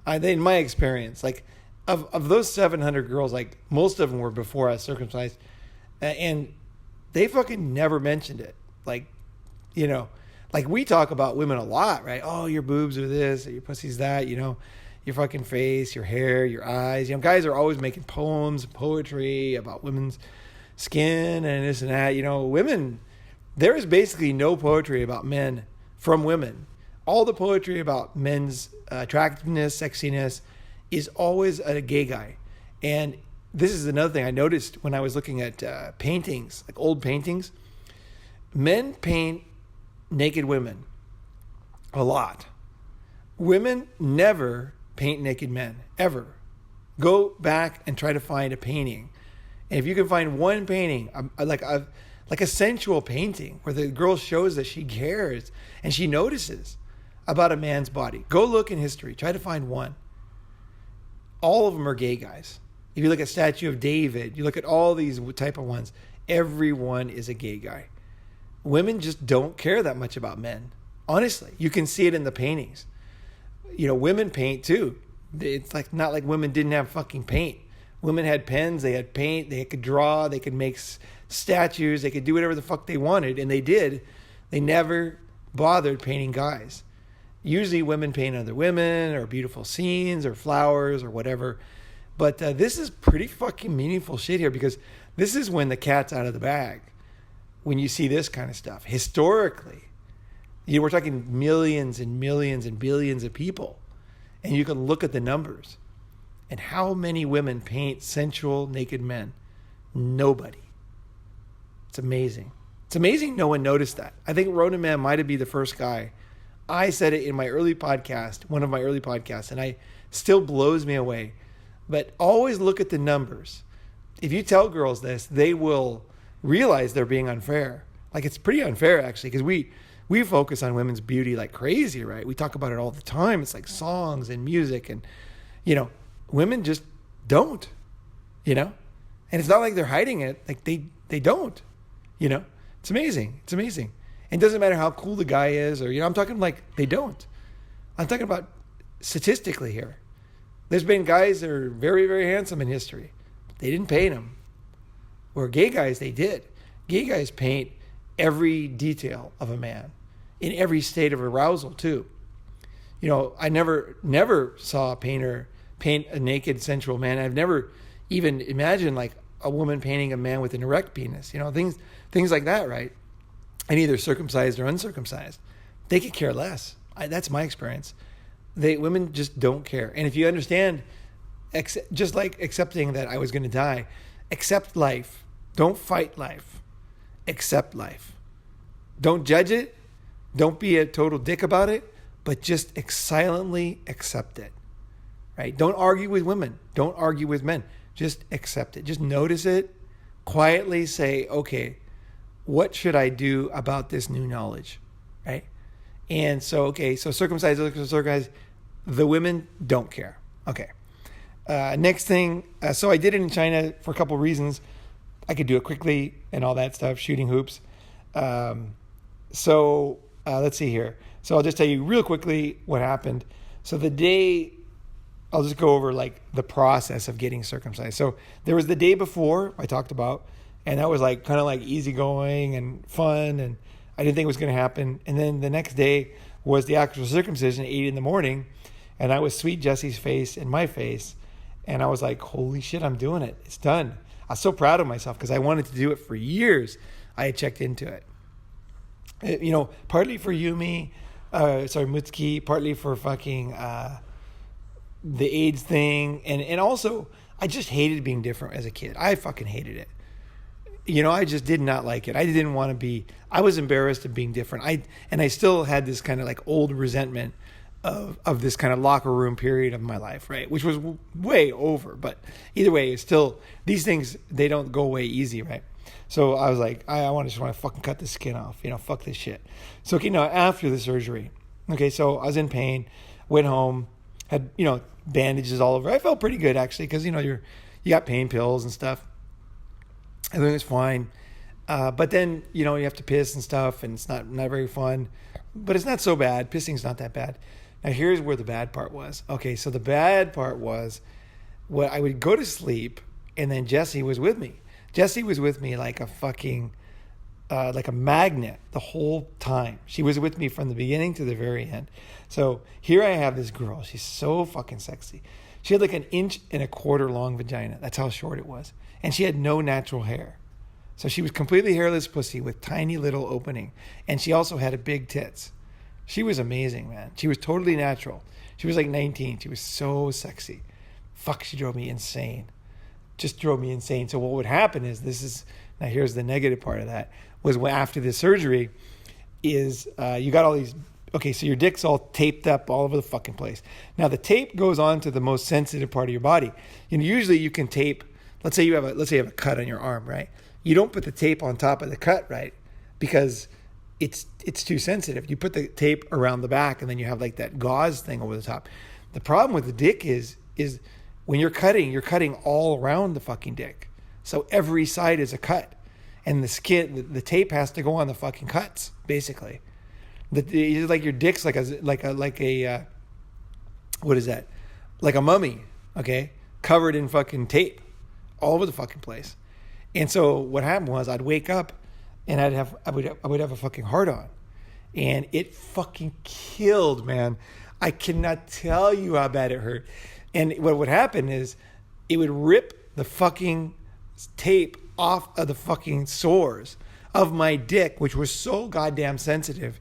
Speaker 1: In my experience, like of those 700 girls, like most of them were before I was circumcised, and they fucking never mentioned it. Like we talk about women a lot, right? Oh, your boobs are this, or your pussy's that, your fucking face, your hair, your eyes. Guys are always making poems, poetry about women's skin and this and that. Women, there is basically no poetry about men from women. All the poetry about men's attractiveness, sexiness is always a gay guy. And this is another thing I noticed when I was looking at paintings, like old paintings. Men paint naked women a lot. Women never paint naked men, ever. Go back and try to find a painting. And if you can find one painting, like a sensual painting where the girl shows that she cares and she notices about a man's body, go look in history. Try to find one. All of them are gay guys. If you look at Statue of David, you look at all these type of ones, everyone is a gay guy. Women just don't care that much about men. Honestly, you can see it in the paintings. Women paint too. It's like not like women didn't have fucking paint. Women had pens, they had paint, they could draw, they could make statues, they could do whatever the fuck they wanted, and they did. They never bothered painting guys. Usually women paint other women or beautiful scenes or flowers or whatever. But this is pretty fucking meaningful shit here, because this is when the cat's out of the bag. When you see this kind of stuff, historically, we're talking millions and millions and billions of people, and you can look at the numbers. And how many women paint sensual naked men? Nobody. It's amazing. It's amazing no one noticed that. I think Ronin Man might have been the first guy. I said it in my early podcast, one of my early podcasts, and it still blows me away. But always look at the numbers. If you tell girls this, they will realize they're being unfair. Like, it's pretty unfair, actually, because we focus on women's beauty like crazy, right? We talk about it all the time. It's like songs and music, and women just don't, And it's not like they're hiding it. Like they don't, you know, it's amazing. It's amazing. And it doesn't matter how cool the guy is or, you know, I'm talking like they don't. I'm talking about statistically here. There's been guys that are very, very handsome in history. But they didn't paint them. Where gay guys, they did. Gay guys paint every detail of a man in every state of arousal too. You know, I never saw a painter paint a naked, sensual man. I've never even imagined like a woman painting a man with an erect penis. You know, things like that, right? And either circumcised or uncircumcised. They could care less. That's my experience. Women just don't care. And if you understand, just like accepting that I was going to die, accept life. Don't fight life. Accept life. Don't judge it. Don't be a total dick about it, but just silently accept it. Right? Don't argue with women. Don't argue with men. Just accept it. Just notice it. Quietly say, okay, what should I do about this new knowledge? Right? And so, so circumcised, uncircumcised, the women don't care. Okay. Next thing, so I did it in China for a couple of reasons. I could do it quickly and all that stuff, shooting hoops. Let's see here. So I'll just tell you real quickly what happened. So the day, I'll just go over like the process of getting circumcised. So there was the day before I talked about, and that was like kind of like easygoing and fun, and I didn't think it was going to happen. And then the next day was the actual circumcision at 8 a.m, and that was sweet Jesse's face and my face, and I was like, holy shit, I'm doing it. It's done. I was so proud of myself because I wanted to do it for years. I had checked into it. You know, partly for Yumi, Mutsuki, partly for fucking the AIDS thing. And also, I just hated being different as a kid. I fucking hated it. You know, I just did not like it. I didn't want to be, I was embarrassed of being different. I still had this kind of like old resentment of this kind of locker room period of my life, right? Which was way over. But either way, it's still, these things, they don't go away easy, right? So I was like, I just want to fucking cut the skin off, you know, fuck this shit. So, okay, now after the surgery, okay, so I was in pain, went home, had, you know, bandages all over. I felt pretty good actually, because, you know, you got pain pills and stuff. Everything was fine. But then, you know, you have to piss and stuff, and it's not very fun. But it's not so bad. Pissing's not that bad. Now, here's where the bad part was. Okay, so the bad part was when I would go to sleep, and then Jessie was with me. Jessie was with me like a fucking, like a magnet the whole time. She was with me from the beginning to the very end. So here I have this girl. She's so fucking sexy. She had like 1.25 inches long vagina. That's how short it was. And she had no natural hair. So she was completely hairless pussy with tiny little opening. And she also had a big tits. She was amazing, man. She was totally natural. She was like 19. She was so sexy. Fuck, she drove me insane. Just drove me insane. So what would happen is, now here's the negative part of that, was when after the surgery is you got all these, okay, so your dick's all taped up all over the fucking place. Now the tape goes on to the most sensitive part of your body. And usually you can tape, let's say you have a cut on your arm, right? You don't put the tape on top of the cut, right? Because it's too sensitive. You put the tape around the back, and then you have like that gauze thing over the top. The problem with the dick is when you're cutting all around the fucking dick. So every side is a cut, and the skin, the tape has to go on the fucking cuts, basically. It's like your dick's like a what is that? Like a mummy, okay, covered in fucking tape all over the fucking place. And so what happened was I'd wake up and I would have a fucking hard on, and it fucking killed, man. I cannot tell you how bad it hurt. And what would happen is it would rip the fucking tape off of the fucking sores of my dick, which was so goddamn sensitive.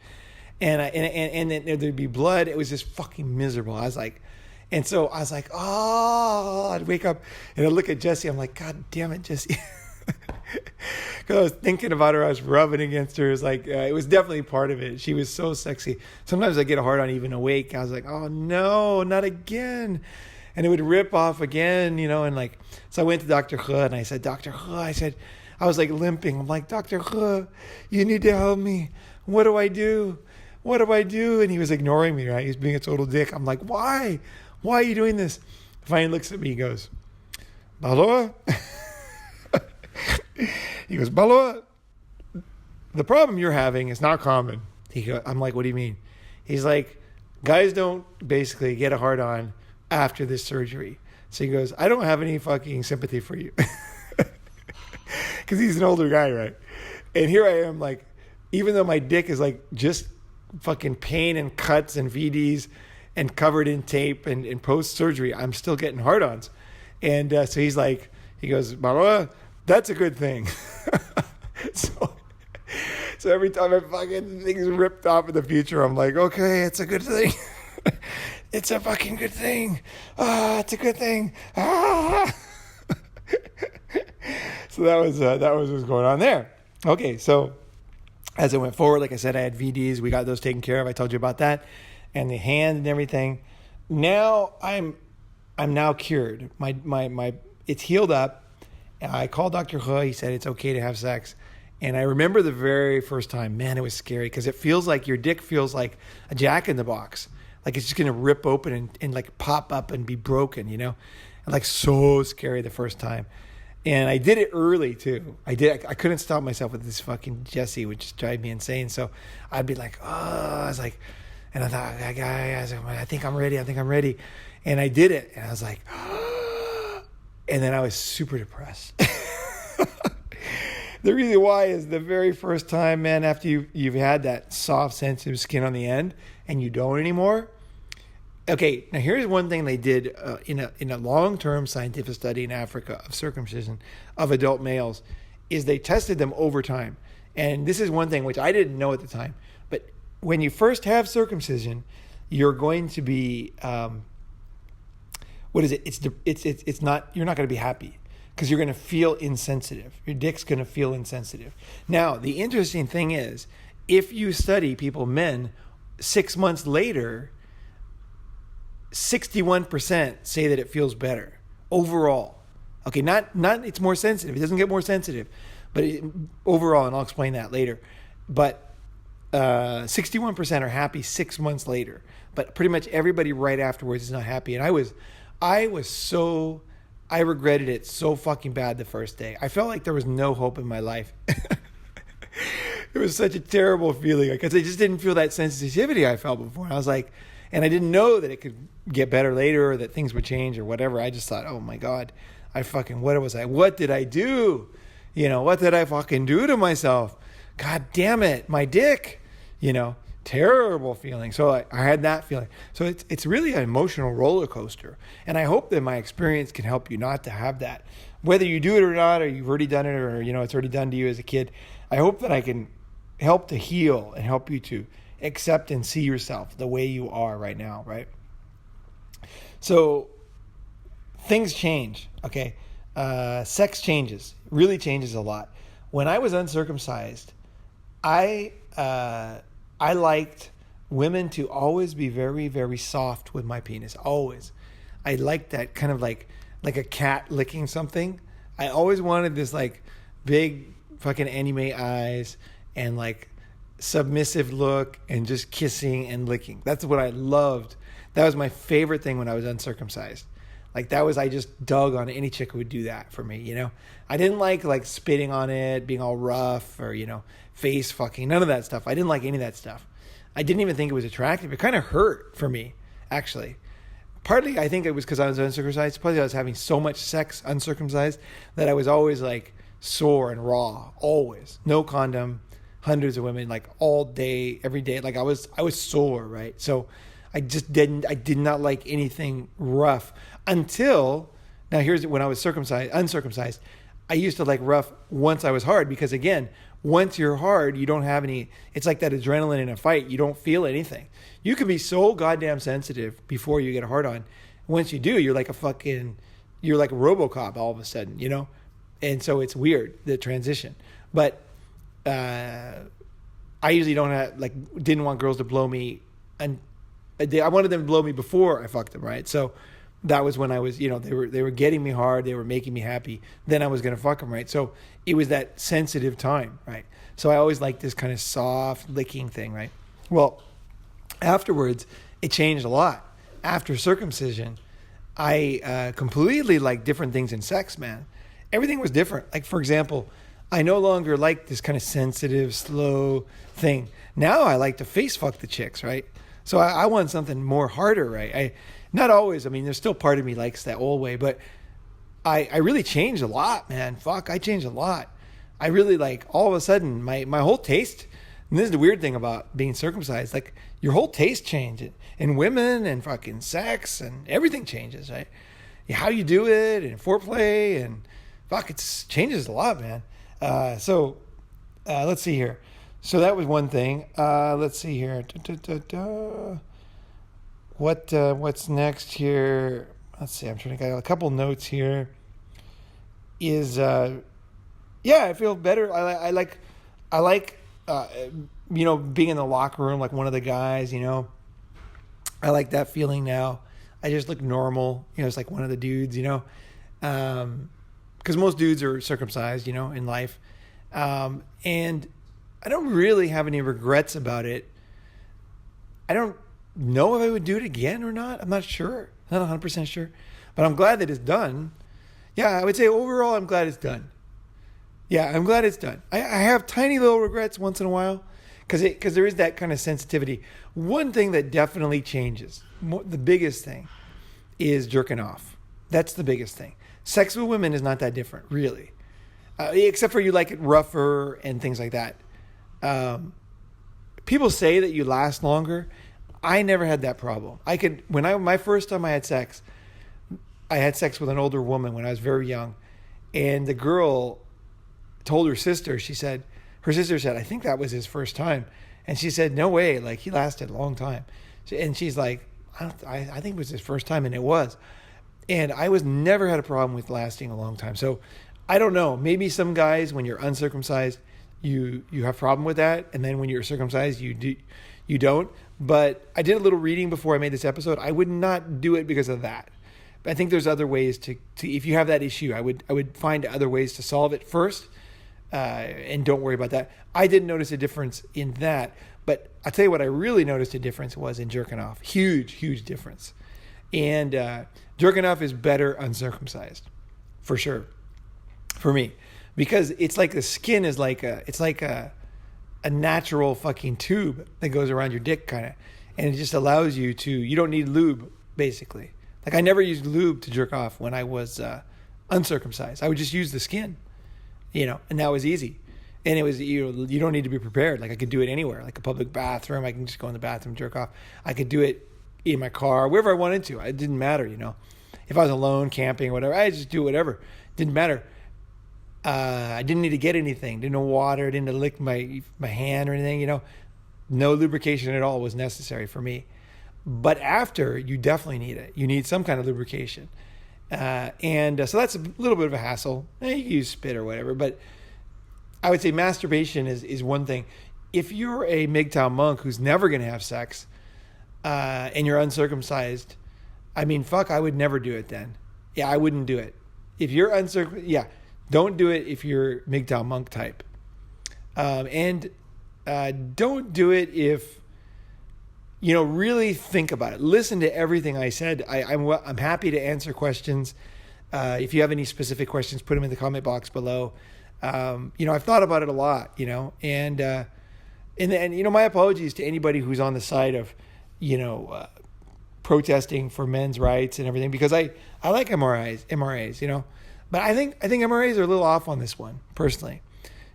Speaker 1: And then there'd be blood. It was just fucking miserable. I was like, oh, I'd wake up and I'd look at Jessie. I'm like, God damn it, Jessie. Because I was thinking about her. I was rubbing against her. It was like, it was definitely part of it. She was so sexy. Sometimes I get a hard on even awake. I was like, oh no, not again. And it would rip off again, you know, and like, so I went to Dr. He and I said, Dr. He, I was like limping. I'm like, Dr. He, you need to help me. What do I do? What do I do? And he was ignoring me, right? He was being a total dick. I'm like, why? Why are you doing this? Finally looks at me, he goes, Hello? He goes, Baloa, the problem you're having is not common. I'm like, what do you mean? He's like, guys don't basically get a hard on after this surgery. So he goes, I don't have any fucking sympathy for you. Because he's an older guy, right? And here I am, like, even though my dick is like just fucking pain and cuts and VDs and covered in tape and post-surgery, I'm still getting hard-ons. And so he's like, he goes, Baloa, that's a good thing. So every time I fucking things ripped off in the future, I'm like, okay, it's a good thing. It's a fucking good thing. Ah, it's a good thing. Ah. So that was what's going on there. Okay, so as it went forward, like I said, I had VDs. We got those taken care of. I told you about that, and the hand and everything. Now I'm now cured. My it's healed up. I called Dr. He. He said it's okay to have sex. And I remember the very first time, man, it was scary because it feels like your dick feels like a Jack in the Box. Like it's just going to rip open and like pop up and be broken, you know? And like so scary the first time. And I did it early too. I couldn't stop myself with this fucking Jesse, which just drive me insane. So I'd be like, oh, I was like, and I thought, I think I'm ready. And I did it. And I was like, and then I was super depressed. The reason why is the very first time, man, after you've had that soft, sensitive skin on the end and you don't anymore. Okay, now here's one thing they did in a long-term scientific study in Africa of circumcision of adult males is they tested them over time. And this is one thing which I didn't know at the time. But when you first have circumcision, you're going to be, what is it? It's not, you're not going to be happy. Because you're going to feel insensitive. Your dick's going to feel insensitive. Now, the interesting thing is, if you study men, 6 months later, 61% say that it feels better overall. Okay, not it's more sensitive. It doesn't get more sensitive, but overall, and I'll explain that later. But 61% are happy 6 months later. But pretty much everybody right afterwards is not happy. And I regretted it so fucking bad the first day. I felt like there was no hope in my life. It was such a terrible feeling because I just didn't feel that sensitivity I felt before. And I was like, and I didn't know that it could get better later or that things would change or whatever. I just thought, oh my God, what did I do? You know, what did I fucking do to myself? God damn it, my dick, you know. Terrible feeling. So I had that feeling. So it's really an emotional roller coaster. And I hope that my experience can help you not to have that. Whether you do it or not, or you've already done it, or you know it's already done to you as a kid. I hope that I can help to heal and help you to accept and see yourself the way you are right now, right? So things change, okay? Sex changes, really changes a lot. When I was uncircumcised, I liked women to always be very, very soft with my penis. Always. I liked that kind of like a cat licking something. I always wanted this like big fucking anime eyes and like submissive look and just kissing and licking. That's what I loved. That was my favorite thing when I was uncircumcised. Like I just dug on any chick who would do that for me, you know? I didn't like spitting on it, being all rough or, you know, face fucking, none of that stuff. I didn't like any of that stuff. I didn't even think it was attractive. It kind of hurt for me, actually. Partly, I think it was because I was uncircumcised. Partly, I was having so much sex uncircumcised that I was always like sore and raw, always. No condom, hundreds of women, like all day, every day. Like I was sore, right? So I did not like anything rough until, now here's when I was uncircumcised. I used to like rough once I was hard because again, once you're hard, you don't have any, it's like that adrenaline in a fight. You don't feel anything. You can be so goddamn sensitive before you get a hard on. Once you do, you're like a RoboCop all of a sudden, you know? And so it's weird, the transition. But I usually didn't want girls to blow me. And I wanted them to blow me before I fucked them, right? So that was when I was, you know, they were getting me hard. They were making me happy. Then I was going to fuck them, right? So it was that sensitive time, right? So I always liked this kind of soft licking thing, right? Well, afterwards, it changed a lot. After circumcision, I completely liked different things in sex, man. Everything was different. Like, for example, I no longer like this kind of sensitive, slow thing. Now I like to face fuck the chicks, right? So I want something more harder, right? Not always. I mean, there's still part of me likes that old way, but I really changed a lot, man. Fuck, I changed a lot. I really like all of a sudden my whole taste. And this is the weird thing about being circumcised. Like your whole taste changes in women and fucking sex and everything changes, right? How you do it and foreplay and fuck, it changes a lot, man. So let's see here. So that was one thing. Let's see here. What's next here? Let's see. I'm trying to get a couple notes here. I feel better. I like being in the locker room like one of the guys. I like that feeling now. I just look normal. It's like one of the dudes. Because most dudes are circumcised. In life, and I don't really have any regrets about it. I don't know if I would do it again or not. I'm not sure. I'm not 100% sure. But I'm glad that it's done. Yeah, I would say overall I'm glad it's done. Yeah, I'm glad it's done. I have tiny little regrets once in a while because there is that kind of sensitivity. One thing that definitely changes, the biggest thing, is jerking off. That's the biggest thing. Sex with women is not that different, really. Except for you like it rougher and things like that. People say that you last longer. I never had that problem. My first time I had sex with an older woman when I was very young, and the girl told her sister, her sister said, I think that was his first time. And she said, no way, like he lasted a long time. And she's like, I think it was his first time, and it was. And I never had a problem with lasting a long time. So I don't know, maybe some guys, when you're uncircumcised, you have a problem with that. And then when you're circumcised, you don't. But I did a little reading before I made this episode. I would not do it because of that. But I think there's other ways to if you have that issue, I would find other ways to solve it first. And don't worry about that. I didn't notice a difference in that. But I'll tell you what I really noticed a difference was in jerking off. Huge, huge difference. And jerking off is better uncircumcised. For sure. For me. Because it's like the skin is like a natural fucking tube that goes around your dick kind of. And it just allows you don't need lube, basically. Like I never used lube to jerk off when I was uncircumcised. I would just use the skin, and that was easy. And it was, you don't need to be prepared. Like I could do it anywhere, like a public bathroom. I can just go in the bathroom, jerk off. I could do it in my car, wherever I wanted to. It didn't matter, If I was alone, camping, whatever, I just do whatever. Didn't matter. I didn't need to get anything. Didn't know water. Didn't need to lick my hand or anything. No lubrication at all was necessary for me. But after, you definitely need it. You need some kind of lubrication. So that's a little bit of a hassle. You can use spit or whatever. But I would say masturbation is one thing. If you're a MGTOW monk who's never going to have sex and you're uncircumcised, I would never do it then. Yeah, I wouldn't do it. If you're uncircumcised, don't do it if you're MGTOW monk type. And don't do it if, really think about it. Listen to everything I said. I'm happy to answer questions. If you have any specific questions, put them in the comment box below. I've thought about it a lot, and my apologies to anybody who's on the side of, protesting for men's rights and everything, because I like MRAs, but I think MRAs are a little off on this one, personally.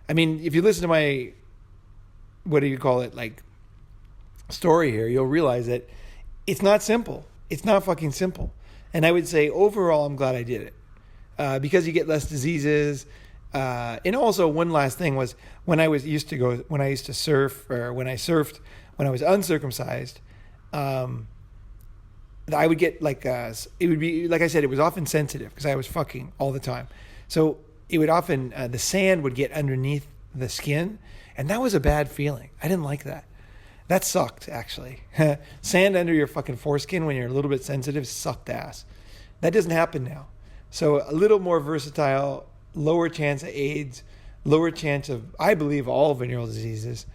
Speaker 1: If you listen to my, what do you call it, like story here, you'll realize that it's not simple. It's not fucking simple. And I would say overall, I'm glad I did it because you get less diseases. And also one last thing was when I used to surf, or when I surfed, when I was uncircumcised, I would get it would be, like I said, it was often sensitive because I was fucking all the time. So it would often, the sand would get underneath the skin, and that was a bad feeling. I didn't like that. That sucked, actually. Sand under your fucking foreskin when you're a little bit sensitive sucked ass. That doesn't happen now. So a little more versatile, lower chance of AIDS, lower chance of, I believe, all venereal diseases.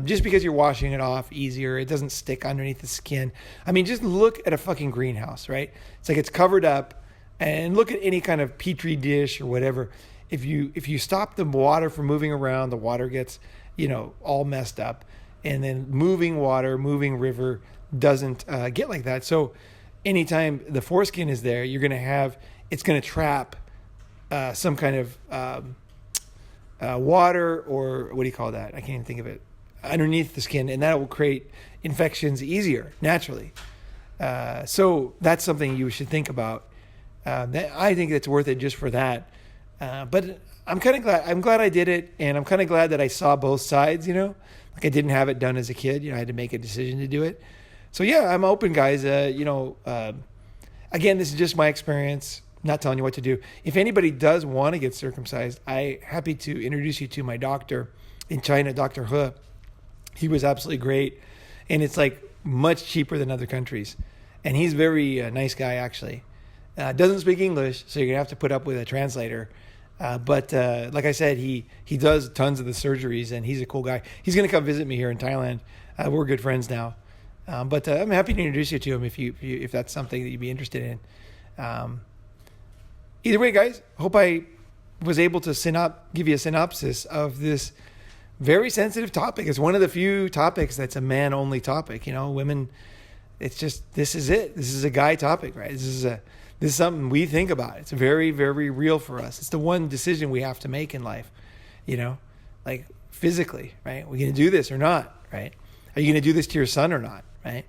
Speaker 1: Just because you're washing it off easier, it doesn't stick underneath the skin. Just look at a fucking greenhouse, right? It's like it's covered up, and look at any kind of petri dish or whatever. if you stop the water from moving around, the water gets, all messed up. And then moving water, moving river doesn't get like that. So anytime the foreskin is there, it's going to trap some kind of water, or what do you call that? I can't even think of it, underneath the skin, and that will create infections easier, naturally. So that's something you should think about. I think it's worth it just for that. But I'm kind of glad. I'm glad I did it, and I'm kind of glad that I saw both sides. Like I didn't have it done as a kid. I had to make a decision to do it. So yeah, I'm open, guys. Again, this is just my experience. Not telling you what to do. If anybody does want to get circumcised, I'm happy to introduce you to my doctor in China, Dr. He. He was absolutely great, and it's like much cheaper than other countries. And he's a very nice guy, actually. Doesn't speak English, so you're gonna have to put up with a translator. But like I said, he does tons of the surgeries, and he's a cool guy. He's gonna come visit me here in Thailand. We're good friends now. But I'm happy to introduce you to him if that's something that you'd be interested in. Either way, guys, hope I was able to give you a synopsis of this very sensitive topic. It's one of the few topics that's a man-only topic. Women, it's just, this is it. This is a guy topic, right? This is something we think about. It's very, very real for us. It's the one decision we have to make in life, like physically, right? We're going to do this or not, right? Are you going to do this to your son or not, right?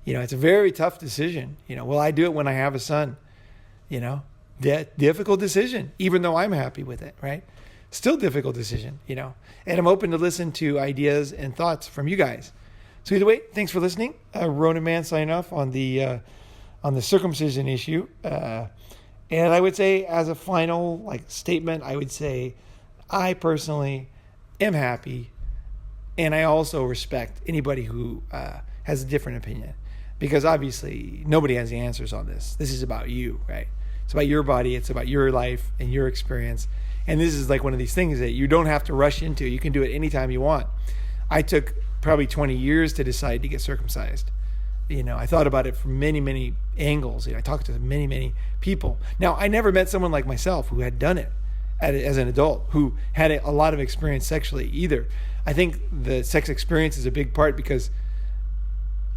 Speaker 1: It's a very tough decision. Will I do it when I have a son? Difficult decision, even though I'm happy with it, right? Still difficult decision, and I'm open to listen to ideas and thoughts from you guys. So either way, thanks for listening. Ronin Man signing off on the circumcision issue. And I would say, as a final statement, I would say I personally am happy, and I also respect anybody who has a different opinion, because obviously nobody has the answers on this. This is about you, right? It's about your body. It's about your life and your experience. And this is like one of these things that you don't have to rush into. You can do it anytime you want. I took probably 20 years to decide to get circumcised. I thought about it from many, many angles. I talked to many, many people. Now, I never met someone like myself who had done it as an adult, who had a lot of experience sexually either. I think the sex experience is a big part, because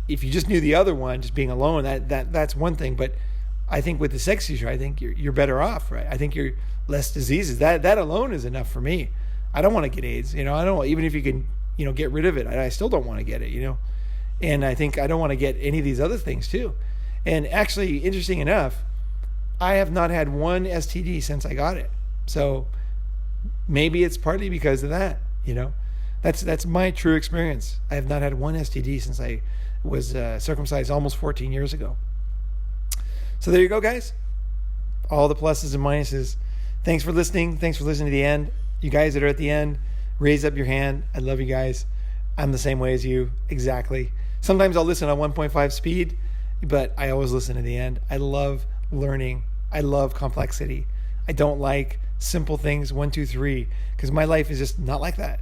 Speaker 1: if you just knew the other one, just being alone, that's one thing. But I think with the sex issue, I think you're better off, right? I think you're less diseases. That alone is enough for me. I don't want to get AIDS. I don't, even if you can, get rid of it, I still don't want to get it, And I think I don't want to get any of these other things too. And actually, interesting enough, I have not had one STD since I got it. So maybe it's partly because of that, That's my true experience. I have not had one STD since I was circumcised almost 14 years ago. So there you go, guys. All the pluses and minuses. Thanks for listening. Thanks for listening to the end. You guys that are at the end, raise up your hand. I love you guys. I'm the same way as you. Exactly. Sometimes I'll listen on 1.5 speed, but I always listen to the end. I love learning. I love complexity. I don't like simple things, 1, 2, 3, because my life is just not like that.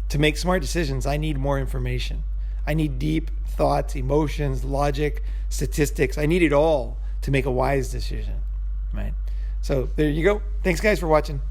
Speaker 1: To make smart decisions, I need more information. I need deep thoughts, emotions, logic, statistics. I need it all to make a wise decision, right? So there you go. Thanks, guys, for watching.